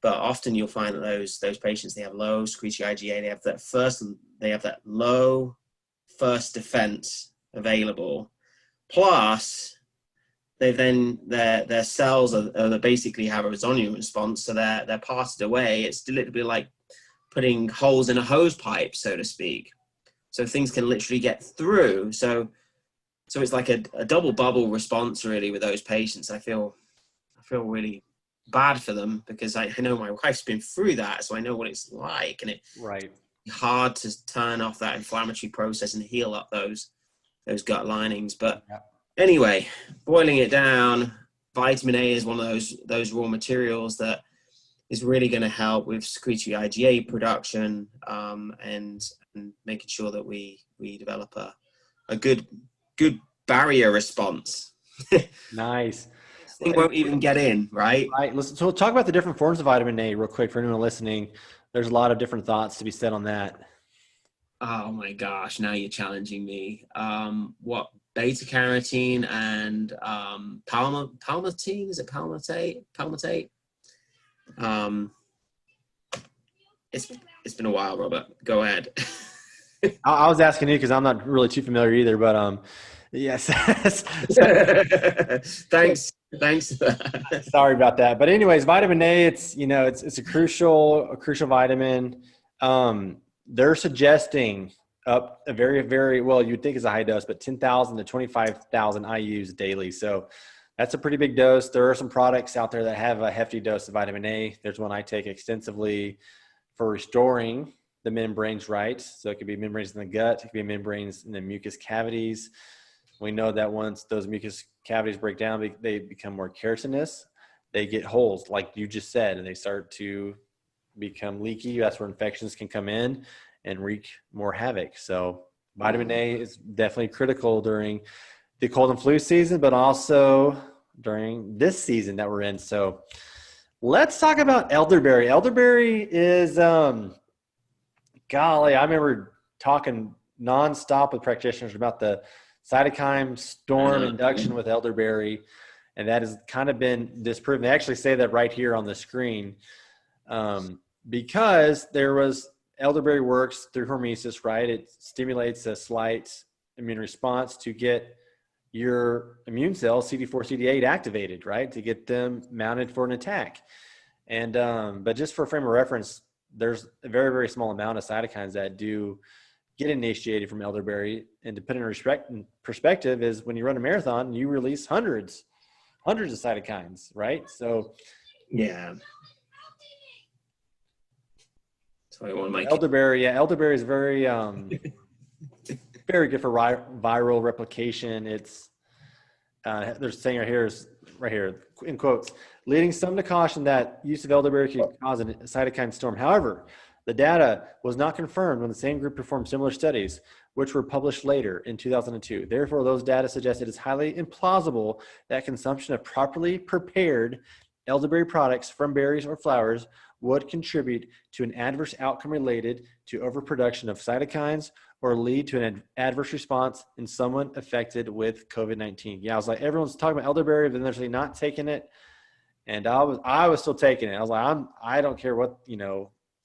[SPEAKER 2] But often you'll find that those patients, they have low secretory IgA. They have that low first defense available. Plus, their cells they basically have a resonating response, so they're parted away. It's literally like putting holes in a hose pipe, so to speak. So things can literally get through. So it's like a double bubble response, really, with those patients. I feel really bad for them, because I know my wife's been through that, so I know what it's like, and it's hard to turn off that inflammatory process and heal up those gut linings. But anyway, boiling it down, vitamin A is one of those raw materials that is really going to help with secretory IgA production, and making sure that we develop a good barrier response.
[SPEAKER 1] Nice.
[SPEAKER 2] Thing won't even get in, right?
[SPEAKER 1] Right. So we'll talk about the different forms of vitamin A real quick for anyone listening. There's a lot of different thoughts to be said on that.
[SPEAKER 2] Oh my gosh, now you're challenging me. What, beta carotene and palmitate? Is it palmitate? Palmitate? It's been a while, Robert. Go ahead.
[SPEAKER 1] I was asking you because I'm not really too familiar either, but yes.
[SPEAKER 2] Thanks.
[SPEAKER 1] Sorry about that. But anyways, vitamin A, it's a crucial vitamin. They're suggesting up a very, very, well, you'd think it's a high dose, but 10,000 to 25,000 IUs daily. So that's a pretty big dose. There are some products out there that have a hefty dose of vitamin A. There's one I take extensively for restoring the membranes, right? So it could be membranes in the gut. It could be membranes in the mucus cavities. We know that once those mucus cavities break down, they become more carcinous. They get holes, like you just said, and they start to become leaky. That's where infections can come in and wreak more havoc. So vitamin A is definitely critical during the cold and flu season, but also during this season that we're in. So Let's talk about elderberry. Elderberry is, golly, I remember talking nonstop with practitioners about the cytokine storm induction with elderberry, and that has kind of been disproven. They actually say that right here on the screen, because there was elderberry works through hormesis, right? It stimulates a slight immune response to get your immune cells, CD4, CD8, activated, right? To get them mounted for an attack. And, but just for a frame of reference, there's a very, very small amount of cytokines that do get initiated from elderberry. And to put in perspective is when you run a marathon, you release hundreds of cytokines, right? So
[SPEAKER 2] yeah.
[SPEAKER 1] Elderberry is very, very good for viral replication. It's, they're saying right here in quotes, leading some to caution that use of elderberry could cause a cytokine storm. However, the data was not confirmed when the same group performed similar studies, which were published later in 2002. Therefore, those data suggest it is highly implausible that consumption of properly prepared elderberry products from berries or flowers would contribute to an adverse outcome related to overproduction of cytokines or lead to an adverse response in someone affected with COVID-19. Yeah, I was like, everyone's talking about elderberry, but then they're not taking it. And I was still taking it. I was like, I don't care what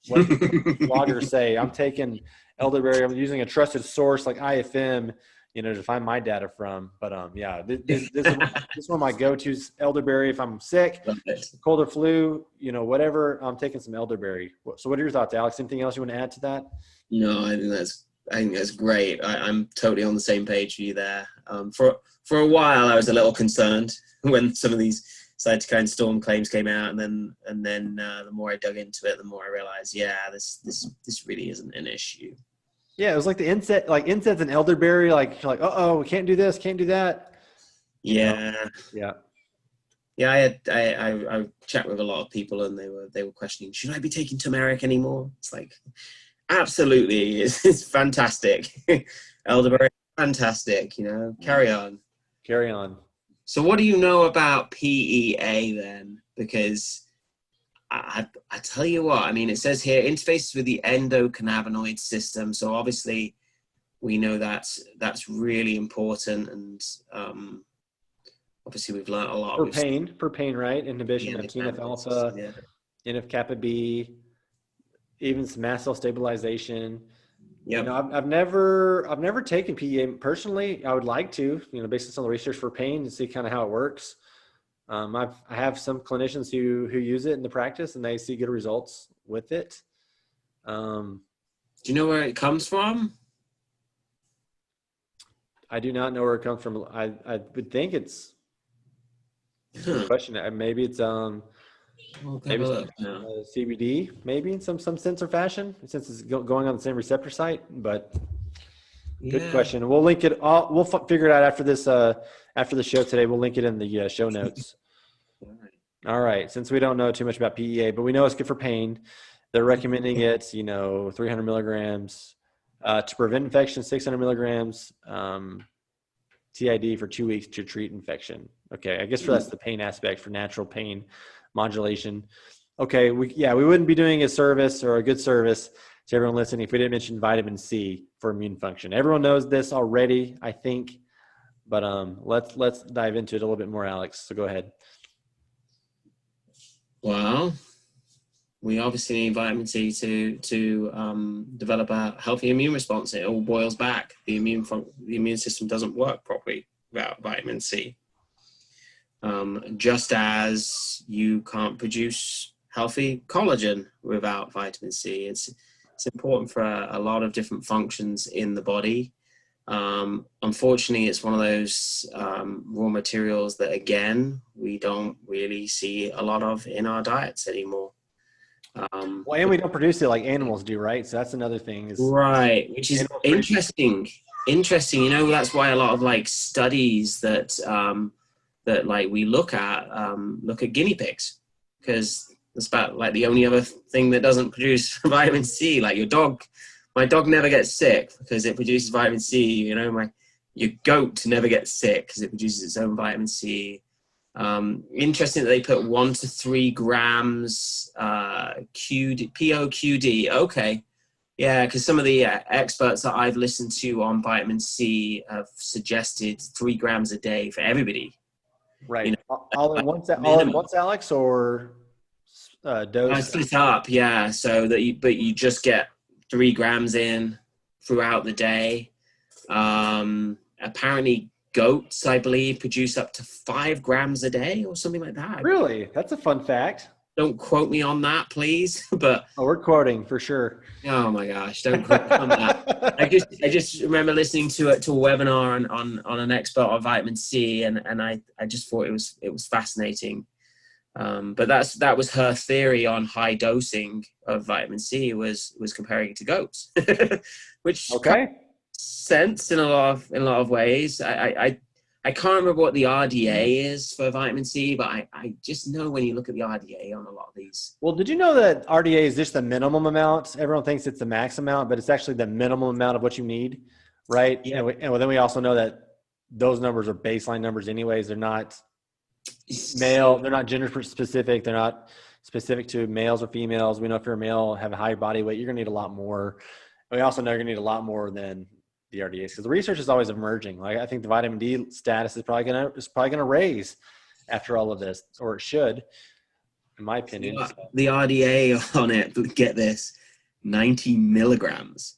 [SPEAKER 1] bloggers say. I'm taking elderberry. I'm using a trusted source like IFM, to find my data from. But yeah, this is one of my go-tos, elderberry. If I'm sick, cold or flu, whatever, I'm taking some elderberry. So what are your thoughts, Alex? Anything else you want to add to that?
[SPEAKER 2] No, I think that's great. I'm totally on the same page with you there. For a while, I was a little concerned when some of these cytokine storm claims came out, and then the more I dug into it, the more I realized, yeah, this really isn't an issue.
[SPEAKER 1] Yeah, it was like the incense and elderberry, like uh-oh, we can't do this, can't do that.
[SPEAKER 2] Yeah.
[SPEAKER 1] Yeah.
[SPEAKER 2] Yeah, I chat with a lot of people, and they were questioning, should I be taking turmeric anymore? It's like, absolutely, it's fantastic. Elderberry, fantastic. Carry on. So what do you know about PEA then? Because I tell you what, I mean, it says here interfaces with the endocannabinoid system. So obviously we know that's really important, and obviously we've learned a lot
[SPEAKER 1] for pain, right? Inhibition of TNF alpha, NF kappa B, even some mast cell stabilization. Yeah, I've never taken PEA personally. I would like to, based on some of the research for pain, to see kind of how it works. I have some clinicians who use it in the practice, and they see good results with it.
[SPEAKER 2] Do you know where it comes from?
[SPEAKER 1] I do not know where it comes from. I would think it's a good question. Maybe it's maybe CBD, maybe in some sense or fashion, since it's going on the same receptor site. But good question. We'll link it. We'll figure it out after this. After the show today, we'll link it in the show notes. All right. Since we don't know too much about PEA, but we know it's good for pain, they're recommending it. 300 milligrams to prevent infection, 600 milligrams TID for 2 weeks to treat infection. Okay, I guess that's the pain aspect for natural pain modulation. Okay, we wouldn't be doing a service or a good service to everyone listening if we didn't mention vitamin C for immune function. Everyone knows this already, I think, but let's dive into it a little bit more, Alex. So go ahead.
[SPEAKER 2] Well, we obviously need vitamin C to develop a healthy immune response. It all boils back. The immune system doesn't work properly without vitamin C. Just as you can't produce healthy collagen without vitamin C. It's important for a lot of different functions in the body. Unfortunately, it's one of those raw materials that, again, we don't really see a lot of in our diets anymore.
[SPEAKER 1] And we don't produce it like animals do, right? So that's another thing.
[SPEAKER 2] Right, which is interesting. That's why a lot of studies that we look at guinea pigs, because it's about the only other thing that doesn't produce vitamin C. Like my dog never gets sick because it produces vitamin C. Your goat never gets sick because it produces its own vitamin C. Interesting that they put 1 to 3 grams POQD. Okay. Yeah, because some of the experts that I've listened to on vitamin C have suggested 3 grams a day for everybody.
[SPEAKER 1] Right.
[SPEAKER 2] You
[SPEAKER 1] All at once, Alex, or dose?
[SPEAKER 2] Split up, yeah. So that you just get 3 grams in throughout the day. Apparently, goats, I believe, produce up to 5 grams a day or something like that.
[SPEAKER 1] Really? That's a fun fact.
[SPEAKER 2] Don't quote me on that, please. But
[SPEAKER 1] we're quoting for sure.
[SPEAKER 2] Oh my gosh! Don't quote me on that. I just remember listening to a webinar on an expert on vitamin C, and I just thought it was fascinating. But that was her theory on high dosing of vitamin C was comparing it to goats, which
[SPEAKER 1] okay.
[SPEAKER 2] Sense in a lot of ways. I can't remember what the RDA is for vitamin C, but I just know when you look at the RDA on a lot of these.
[SPEAKER 1] Well, did you know that RDA is just the minimum amount? Everyone thinks it's the max amount, but it's actually the minimum amount of what you need, right?
[SPEAKER 2] Yeah.
[SPEAKER 1] And then we also know that those numbers are baseline numbers anyways. They're not male. They're not gender specific. They're not specific to males or females. We know if you're a male, have a high body weight, you're going to need a lot more. We also know you're going to need a lot more than the RDAs, because the research is always emerging. Like, I think the vitamin D status is probably gonna raise after all of this, or it should, in my opinion.
[SPEAKER 2] The RDA on it, get this, 90 milligrams.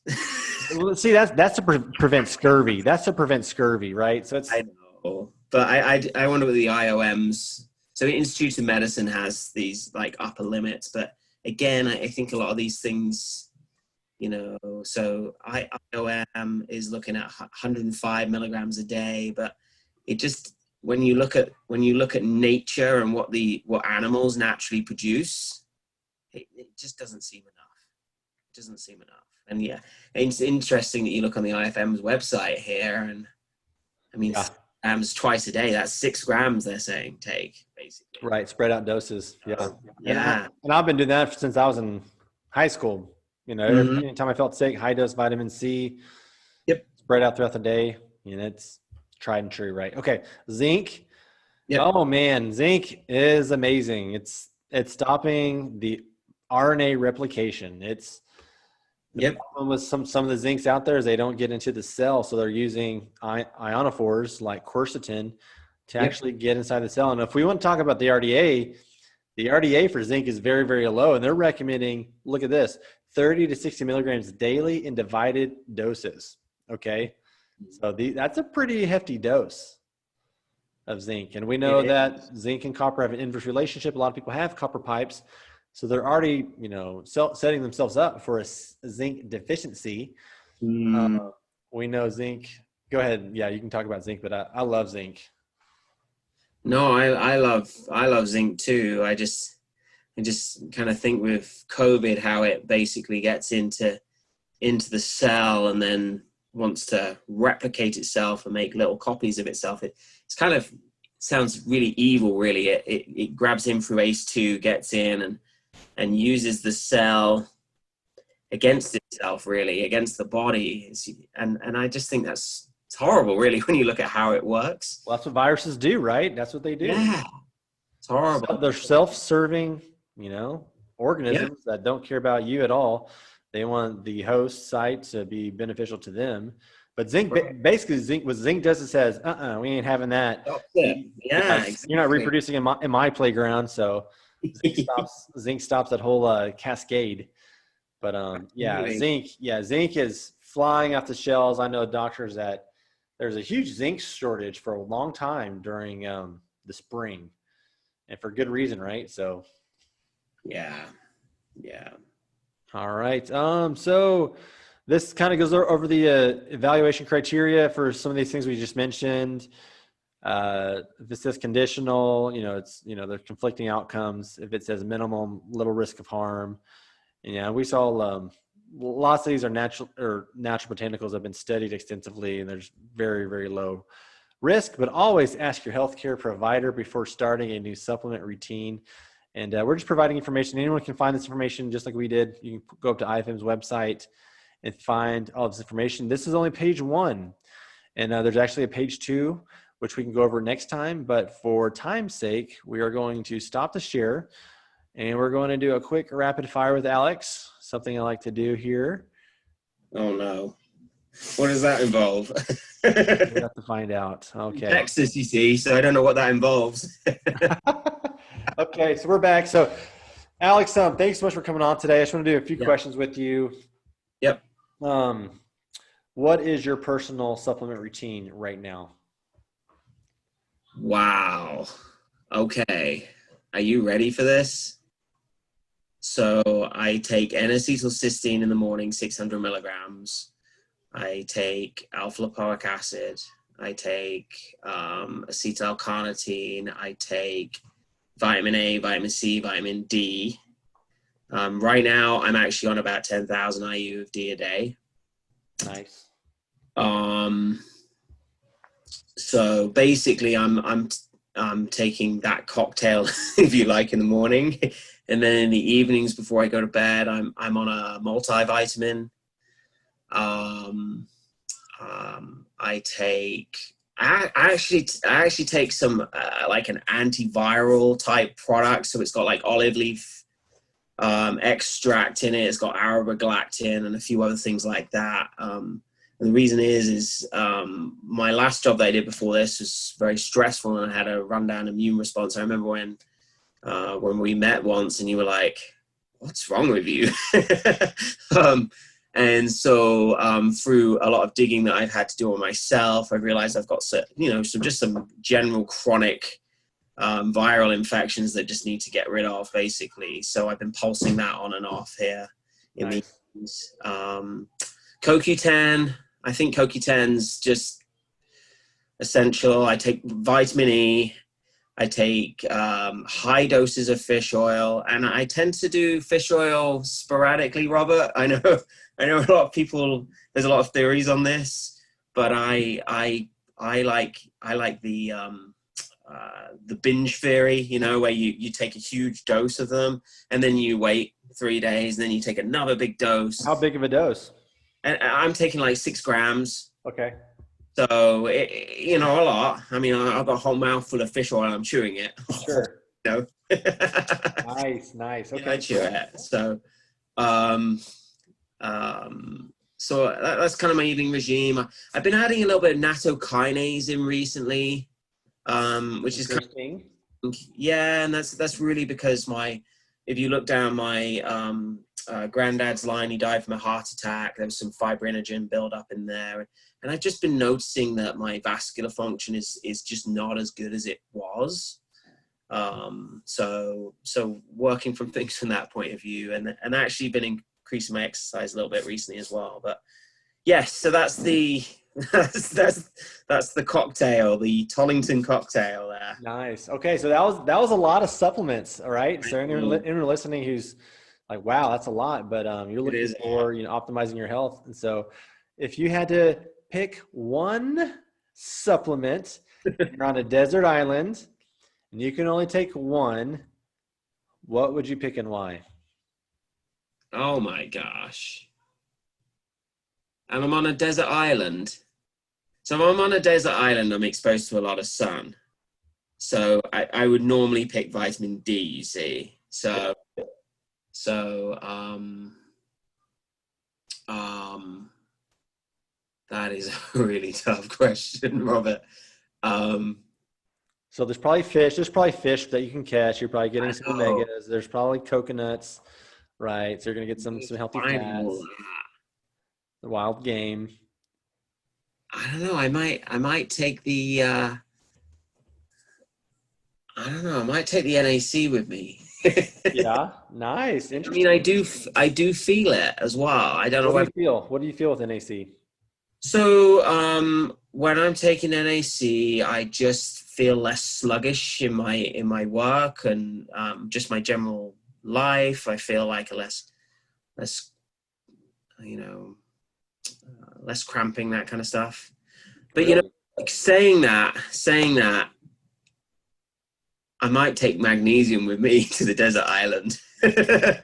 [SPEAKER 1] Well, see, that's to prevent scurvy. That's to prevent scurvy, right? So it's.
[SPEAKER 2] I know, but I wonder what the IOMs. So the Institute of Medicine has these like upper limits, but again, I think a lot of these things. So IOM is looking at 105 milligrams a day, but it just when you look at nature and what animals naturally produce, it just doesn't seem enough. It doesn't seem enough. And yeah, it's interesting that you look on the IFM's website here, and I mean, grams twice a day. That's 6 grams they're saying take basically.
[SPEAKER 1] Right, spread out doses. Yeah,
[SPEAKER 2] yeah.
[SPEAKER 1] And I've been doing that since I was in high school. Anytime I felt sick, high dose vitamin C.
[SPEAKER 2] Yep.
[SPEAKER 1] Spread out throughout the day. It's tried and true, right? Okay. Zinc. Yep. Oh man, zinc is amazing. It's stopping the RNA replication. It's the problem with some of the zincs out there is they don't get into the cell, so they're using ionophores like quercetin to actually get inside the cell. And if we want to talk about the RDA for zinc is very, very low, and they're recommending, look at this, 30 to 60 milligrams daily in divided doses. Okay. So that's a pretty hefty dose of zinc. And we know that zinc and copper have an inverse relationship. A lot of people have copper pipes. So they're already, setting themselves up for a zinc deficiency. We know zinc. Go ahead. Yeah, you can talk about zinc, but I love zinc.
[SPEAKER 2] No, I love zinc too. I just kind of think with COVID how it basically gets into the cell and then wants to replicate itself and make little copies of itself. It's kind of sounds really evil, really. It grabs in through ACE2, gets in and uses the cell against itself, really, against the body. And I just think it's horrible, really, when you look at how it works.
[SPEAKER 1] Well, that's what viruses do, right? That's what they do.
[SPEAKER 2] Yeah, it's horrible.
[SPEAKER 1] So they're self-serving, organisms that don't care about you at all. They want the host site to be beneficial to them. But zinc, basically, what zinc does is says, we ain't having that.
[SPEAKER 2] Yeah, exactly.
[SPEAKER 1] You're not reproducing in my playground, so zinc stops that whole cascade. But zinc is flying off the shelves. I know doctors that there's a huge zinc shortage for a long time during the spring, and for good reason, right? So.
[SPEAKER 2] Yeah.
[SPEAKER 1] All right. So this kind of goes over the evaluation criteria for some of these things we just mentioned. If it says conditional, there's conflicting outcomes. If it says minimum, little risk of harm. And we saw lots of these are natural botanicals have been studied extensively, and there's very, very low risk. But always ask your healthcare provider before starting a new supplement routine. And we're just providing information. Anyone can find this information just like we did. You can go up to IFM's website and find all this information. This is only page 1. And there's actually a page 2 which we can go over next time. But for time's sake, we are going to stop the share and we're going to do a quick rapid fire with Alex, something I like to do here.
[SPEAKER 2] Oh no. What does that involve?
[SPEAKER 1] We have to find out. Okay.
[SPEAKER 2] Texas, you see, so I don't know what that involves.
[SPEAKER 1] Okay, so we're back. So Alex, thanks so much for coming on today. I just want to do a few questions with you.
[SPEAKER 2] Yep.
[SPEAKER 1] What is your personal supplement routine right now?
[SPEAKER 2] Wow. Okay. Are you ready for this? So I take N-acetylcysteine in the morning, 600 milligrams. I take alpha-lipoic acid. I take acetyl-carnitine. I take vitamin A, vitamin C, vitamin D. Right now, I'm actually on about 10,000 IU of D a day.
[SPEAKER 1] Nice.
[SPEAKER 2] So basically, I'm taking that cocktail, if you like, in the morning, and then in the evenings before I go to bed, I'm on a multivitamin. I actually take some like an antiviral type product. So it's got like olive leaf extract in it. It's got arabidopsin and a few other things like that. And the reason is my last job that I did before this was very stressful and I had a rundown immune response. I remember when we met once and you were like, "What's wrong with you?" And so through a lot of digging that I've had to do on myself, I've realized I've got some general chronic viral infections that just need to get rid of, basically. So I've been pulsing that on and off here in these. CoQ10, I think CoQ10's just essential. I take vitamin E. I take high doses of fish oil, and I tend to do fish oil sporadically, Robert. I know a lot of people, there's a lot of theories on this, but I like the binge theory, you know, where you take a huge dose of them and then you wait 3 days and then you take another big dose.
[SPEAKER 1] How big of a dose?
[SPEAKER 2] And I'm taking like 6 grams.
[SPEAKER 1] Okay.
[SPEAKER 2] So, a lot. I mean, I've got a whole mouthful of fish oil. I'm chewing it.
[SPEAKER 1] Sure.
[SPEAKER 2] No.
[SPEAKER 1] Nice. Okay.
[SPEAKER 2] Yeah, I chew it. So, so that's kind of my evening regime. I've been adding a little bit of nattokinase in recently, which is kind of, and that's really because if you look down my granddad's line, he died from a heart attack. There was some fibrinogen buildup in there. And I've just been noticing that my vascular function is just not as good as it was. So working from things from that point of view, and actually been increasing my exercise a little bit recently as well. But yes, so that's the cocktail, the Tollington cocktail there.
[SPEAKER 1] Nice. Okay, so that was a lot of supplements. All right. So anyone listening who's like, wow, that's a lot, but you're looking for optimizing your health. And so if you had to pick one supplement, you're on a desert island and you can only take one, what would you pick and why?
[SPEAKER 2] Oh my gosh. And I'm on a desert island. So if I'm on a desert island, I'm exposed to a lot of sun. So I would normally pick vitamin D, you see. So that is a really tough question, Robert.
[SPEAKER 1] So there's probably fish that you can catch. You're probably getting some omegas. There's probably coconuts, right? So you're going to get some healthy fats. The wild game.
[SPEAKER 2] I don't know. I might take the I might take the NAC with me.
[SPEAKER 1] Yeah, nice. Interesting.
[SPEAKER 2] I mean, I do feel it as well. I don't know
[SPEAKER 1] what do you feel. What do you feel with NAC?
[SPEAKER 2] So when I'm taking NAC, I just feel less sluggish in my work and just my general life. I feel like less cramping, that kind of stuff. But
[SPEAKER 1] really?
[SPEAKER 2] Like saying that, I might take magnesium with me to the desert island.
[SPEAKER 1] Yeah.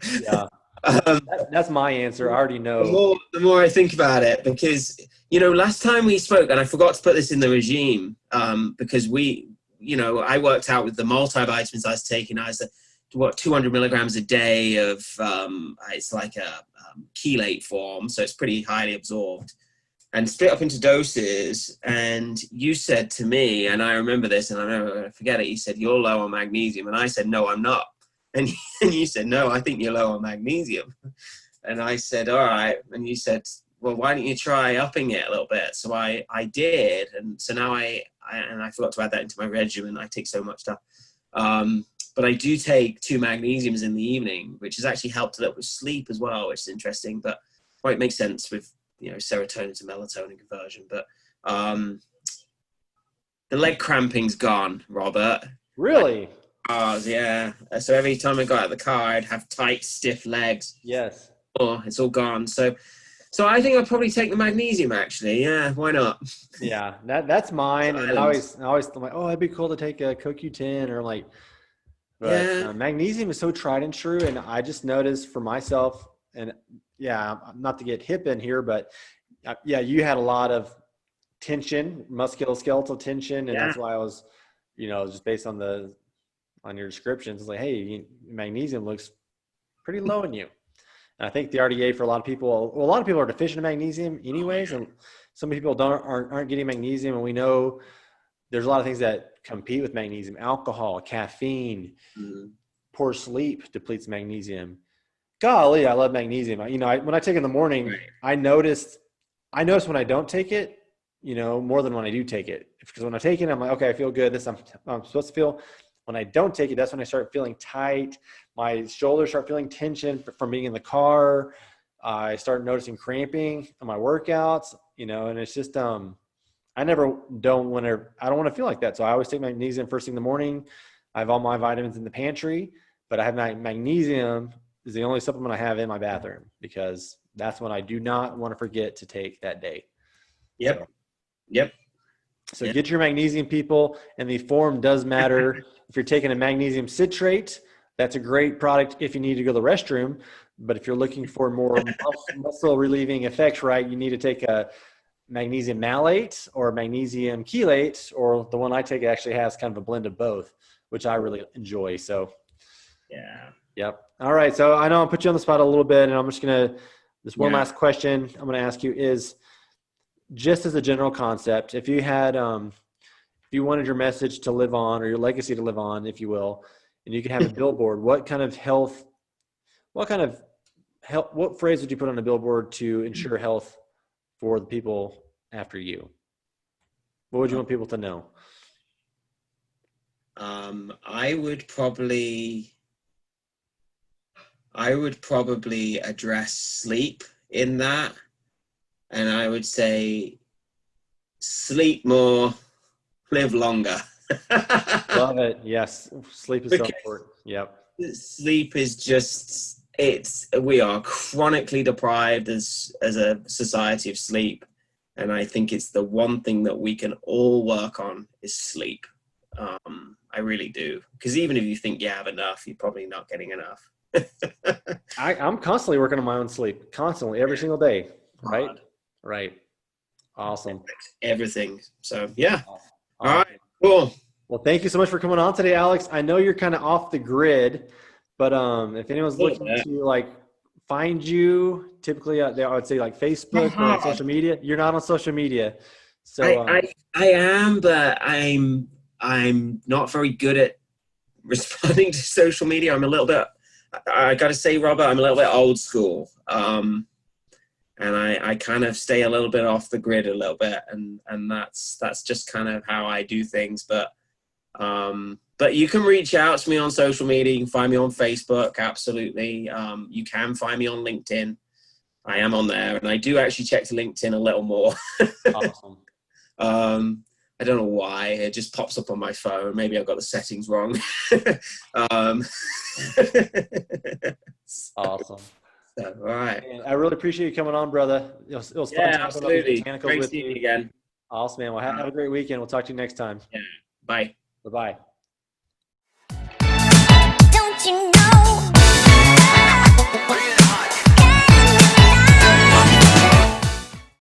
[SPEAKER 1] That's my answer. I already know.
[SPEAKER 2] The more I think about it, because Last time we spoke, and I forgot to put this in the regime, because I worked out with the multivitamins I was taking. I was 200 milligrams a day of, it's like a chelate form, so it's pretty highly absorbed, and split up into doses. And you said to me, and I remember this, and I'm never going to forget it, you said, you're low on magnesium. And I said, no, I'm not. And you said, no, I think you're low on magnesium. And I said, all right. And you said, well, why don't you try upping it a little bit? So I did. And so now I forgot to add that into my regimen. I take so much stuff. But I do take 2 magnesiums in the evening, which has actually helped a little with sleep as well, which is interesting. But it makes sense with, serotonin to melatonin conversion. But the leg cramping's gone, Robert.
[SPEAKER 1] Really?
[SPEAKER 2] Yeah. So every time I got out of the car, I'd have tight, stiff legs.
[SPEAKER 1] Yes.
[SPEAKER 2] Oh, it's all gone. So I think I'll probably take the magnesium, actually. Yeah, why not?
[SPEAKER 1] Yeah, that's mine. And I always thought, like, oh, it'd be cool to take a CoQ10 or like, but magnesium is so tried and true. And I just noticed for myself, and not to get hip in here, but you had a lot of tension, musculoskeletal tension. And that's why I was, just based on your descriptions, it's like, hey, magnesium looks pretty low in you. And I think the RDA for a lot of people are deficient in magnesium anyways. And some people aren't getting magnesium. And we know there's a lot of things that compete with magnesium: alcohol, caffeine, poor sleep depletes magnesium. Golly, I love magnesium. When I take it in the morning, right. I notice when I don't take it, more than when I do take it. Because when I take it, I'm like, okay, I feel good. This I'm supposed to feel. When I don't take it, that's when I start feeling tight. My shoulders start feeling tension from being in the car. I start noticing cramping on my workouts, and it's just, I don't want to feel like that. So I always take magnesium first thing in the morning. I have all my vitamins in the pantry, but I have my magnesium is the only supplement I have in my bathroom, because that's when I do not want to forget to take that day.
[SPEAKER 2] Yep. Yep.
[SPEAKER 1] So get your magnesium, people, and the form does matter. If you're taking a magnesium citrate, that's a great product if you need to go to the restroom. But if you're looking for more muscle relieving effects, right, you need to take a magnesium malate or magnesium chelate, or the one I take actually has kind of a blend of both, which I really enjoy. So, yep. All right. So I know I put you on the spot a little bit, and I'm just this one last question I'm going to ask you is, just as a general concept, if you had, if you wanted your message to live on, or your legacy to live on, if you will, and you could have a billboard, what phrase would you put on a billboard to ensure health for the people after you? What would you want people to know?
[SPEAKER 2] I would probably address sleep in that. And I would say, sleep more, live longer.
[SPEAKER 1] Love it. Yes. Sleep is so important. Yep.
[SPEAKER 2] Sleep is we are chronically deprived as a society of sleep. And I think it's the one thing that we can all work on is sleep. I really do. Because even if you think you have enough, you're probably not getting enough.
[SPEAKER 1] I'm constantly working on my own sleep, constantly, every single day. Right? Right. Awesome.
[SPEAKER 2] Everything. So, yeah. All right. Cool.
[SPEAKER 1] Well, thank you so much for coming on today, Alex. I know you're kind of off the grid, but if anyone's looking to find you, typically I would say Facebook or on social media. You're not on social media. So
[SPEAKER 2] I am, but I'm not very good at responding to social media. I'm a little bit, I got to say, Robert, I'm a little bit old school. And I kind of stay a little bit off the grid a little bit, and that's just kind of how I do things. But you can reach out to me on social media. You can find me on Facebook, absolutely. You can find me on LinkedIn. I am on there, and I do actually check to LinkedIn a little more.
[SPEAKER 1] Awesome.
[SPEAKER 2] I don't know why. It just pops up on my phone. Maybe I've got the settings wrong.
[SPEAKER 1] Awesome.
[SPEAKER 2] So, all right.
[SPEAKER 1] Man, I really appreciate you coming on, brother. It was fun talking
[SPEAKER 2] absolutely.
[SPEAKER 1] About
[SPEAKER 2] Great
[SPEAKER 1] with
[SPEAKER 2] seeing
[SPEAKER 1] you
[SPEAKER 2] you again.
[SPEAKER 1] Awesome, man. Well, have a great weekend. We'll talk to you next time.
[SPEAKER 2] Yeah. Bye.
[SPEAKER 1] Bye-bye.
[SPEAKER 3] Don't you know?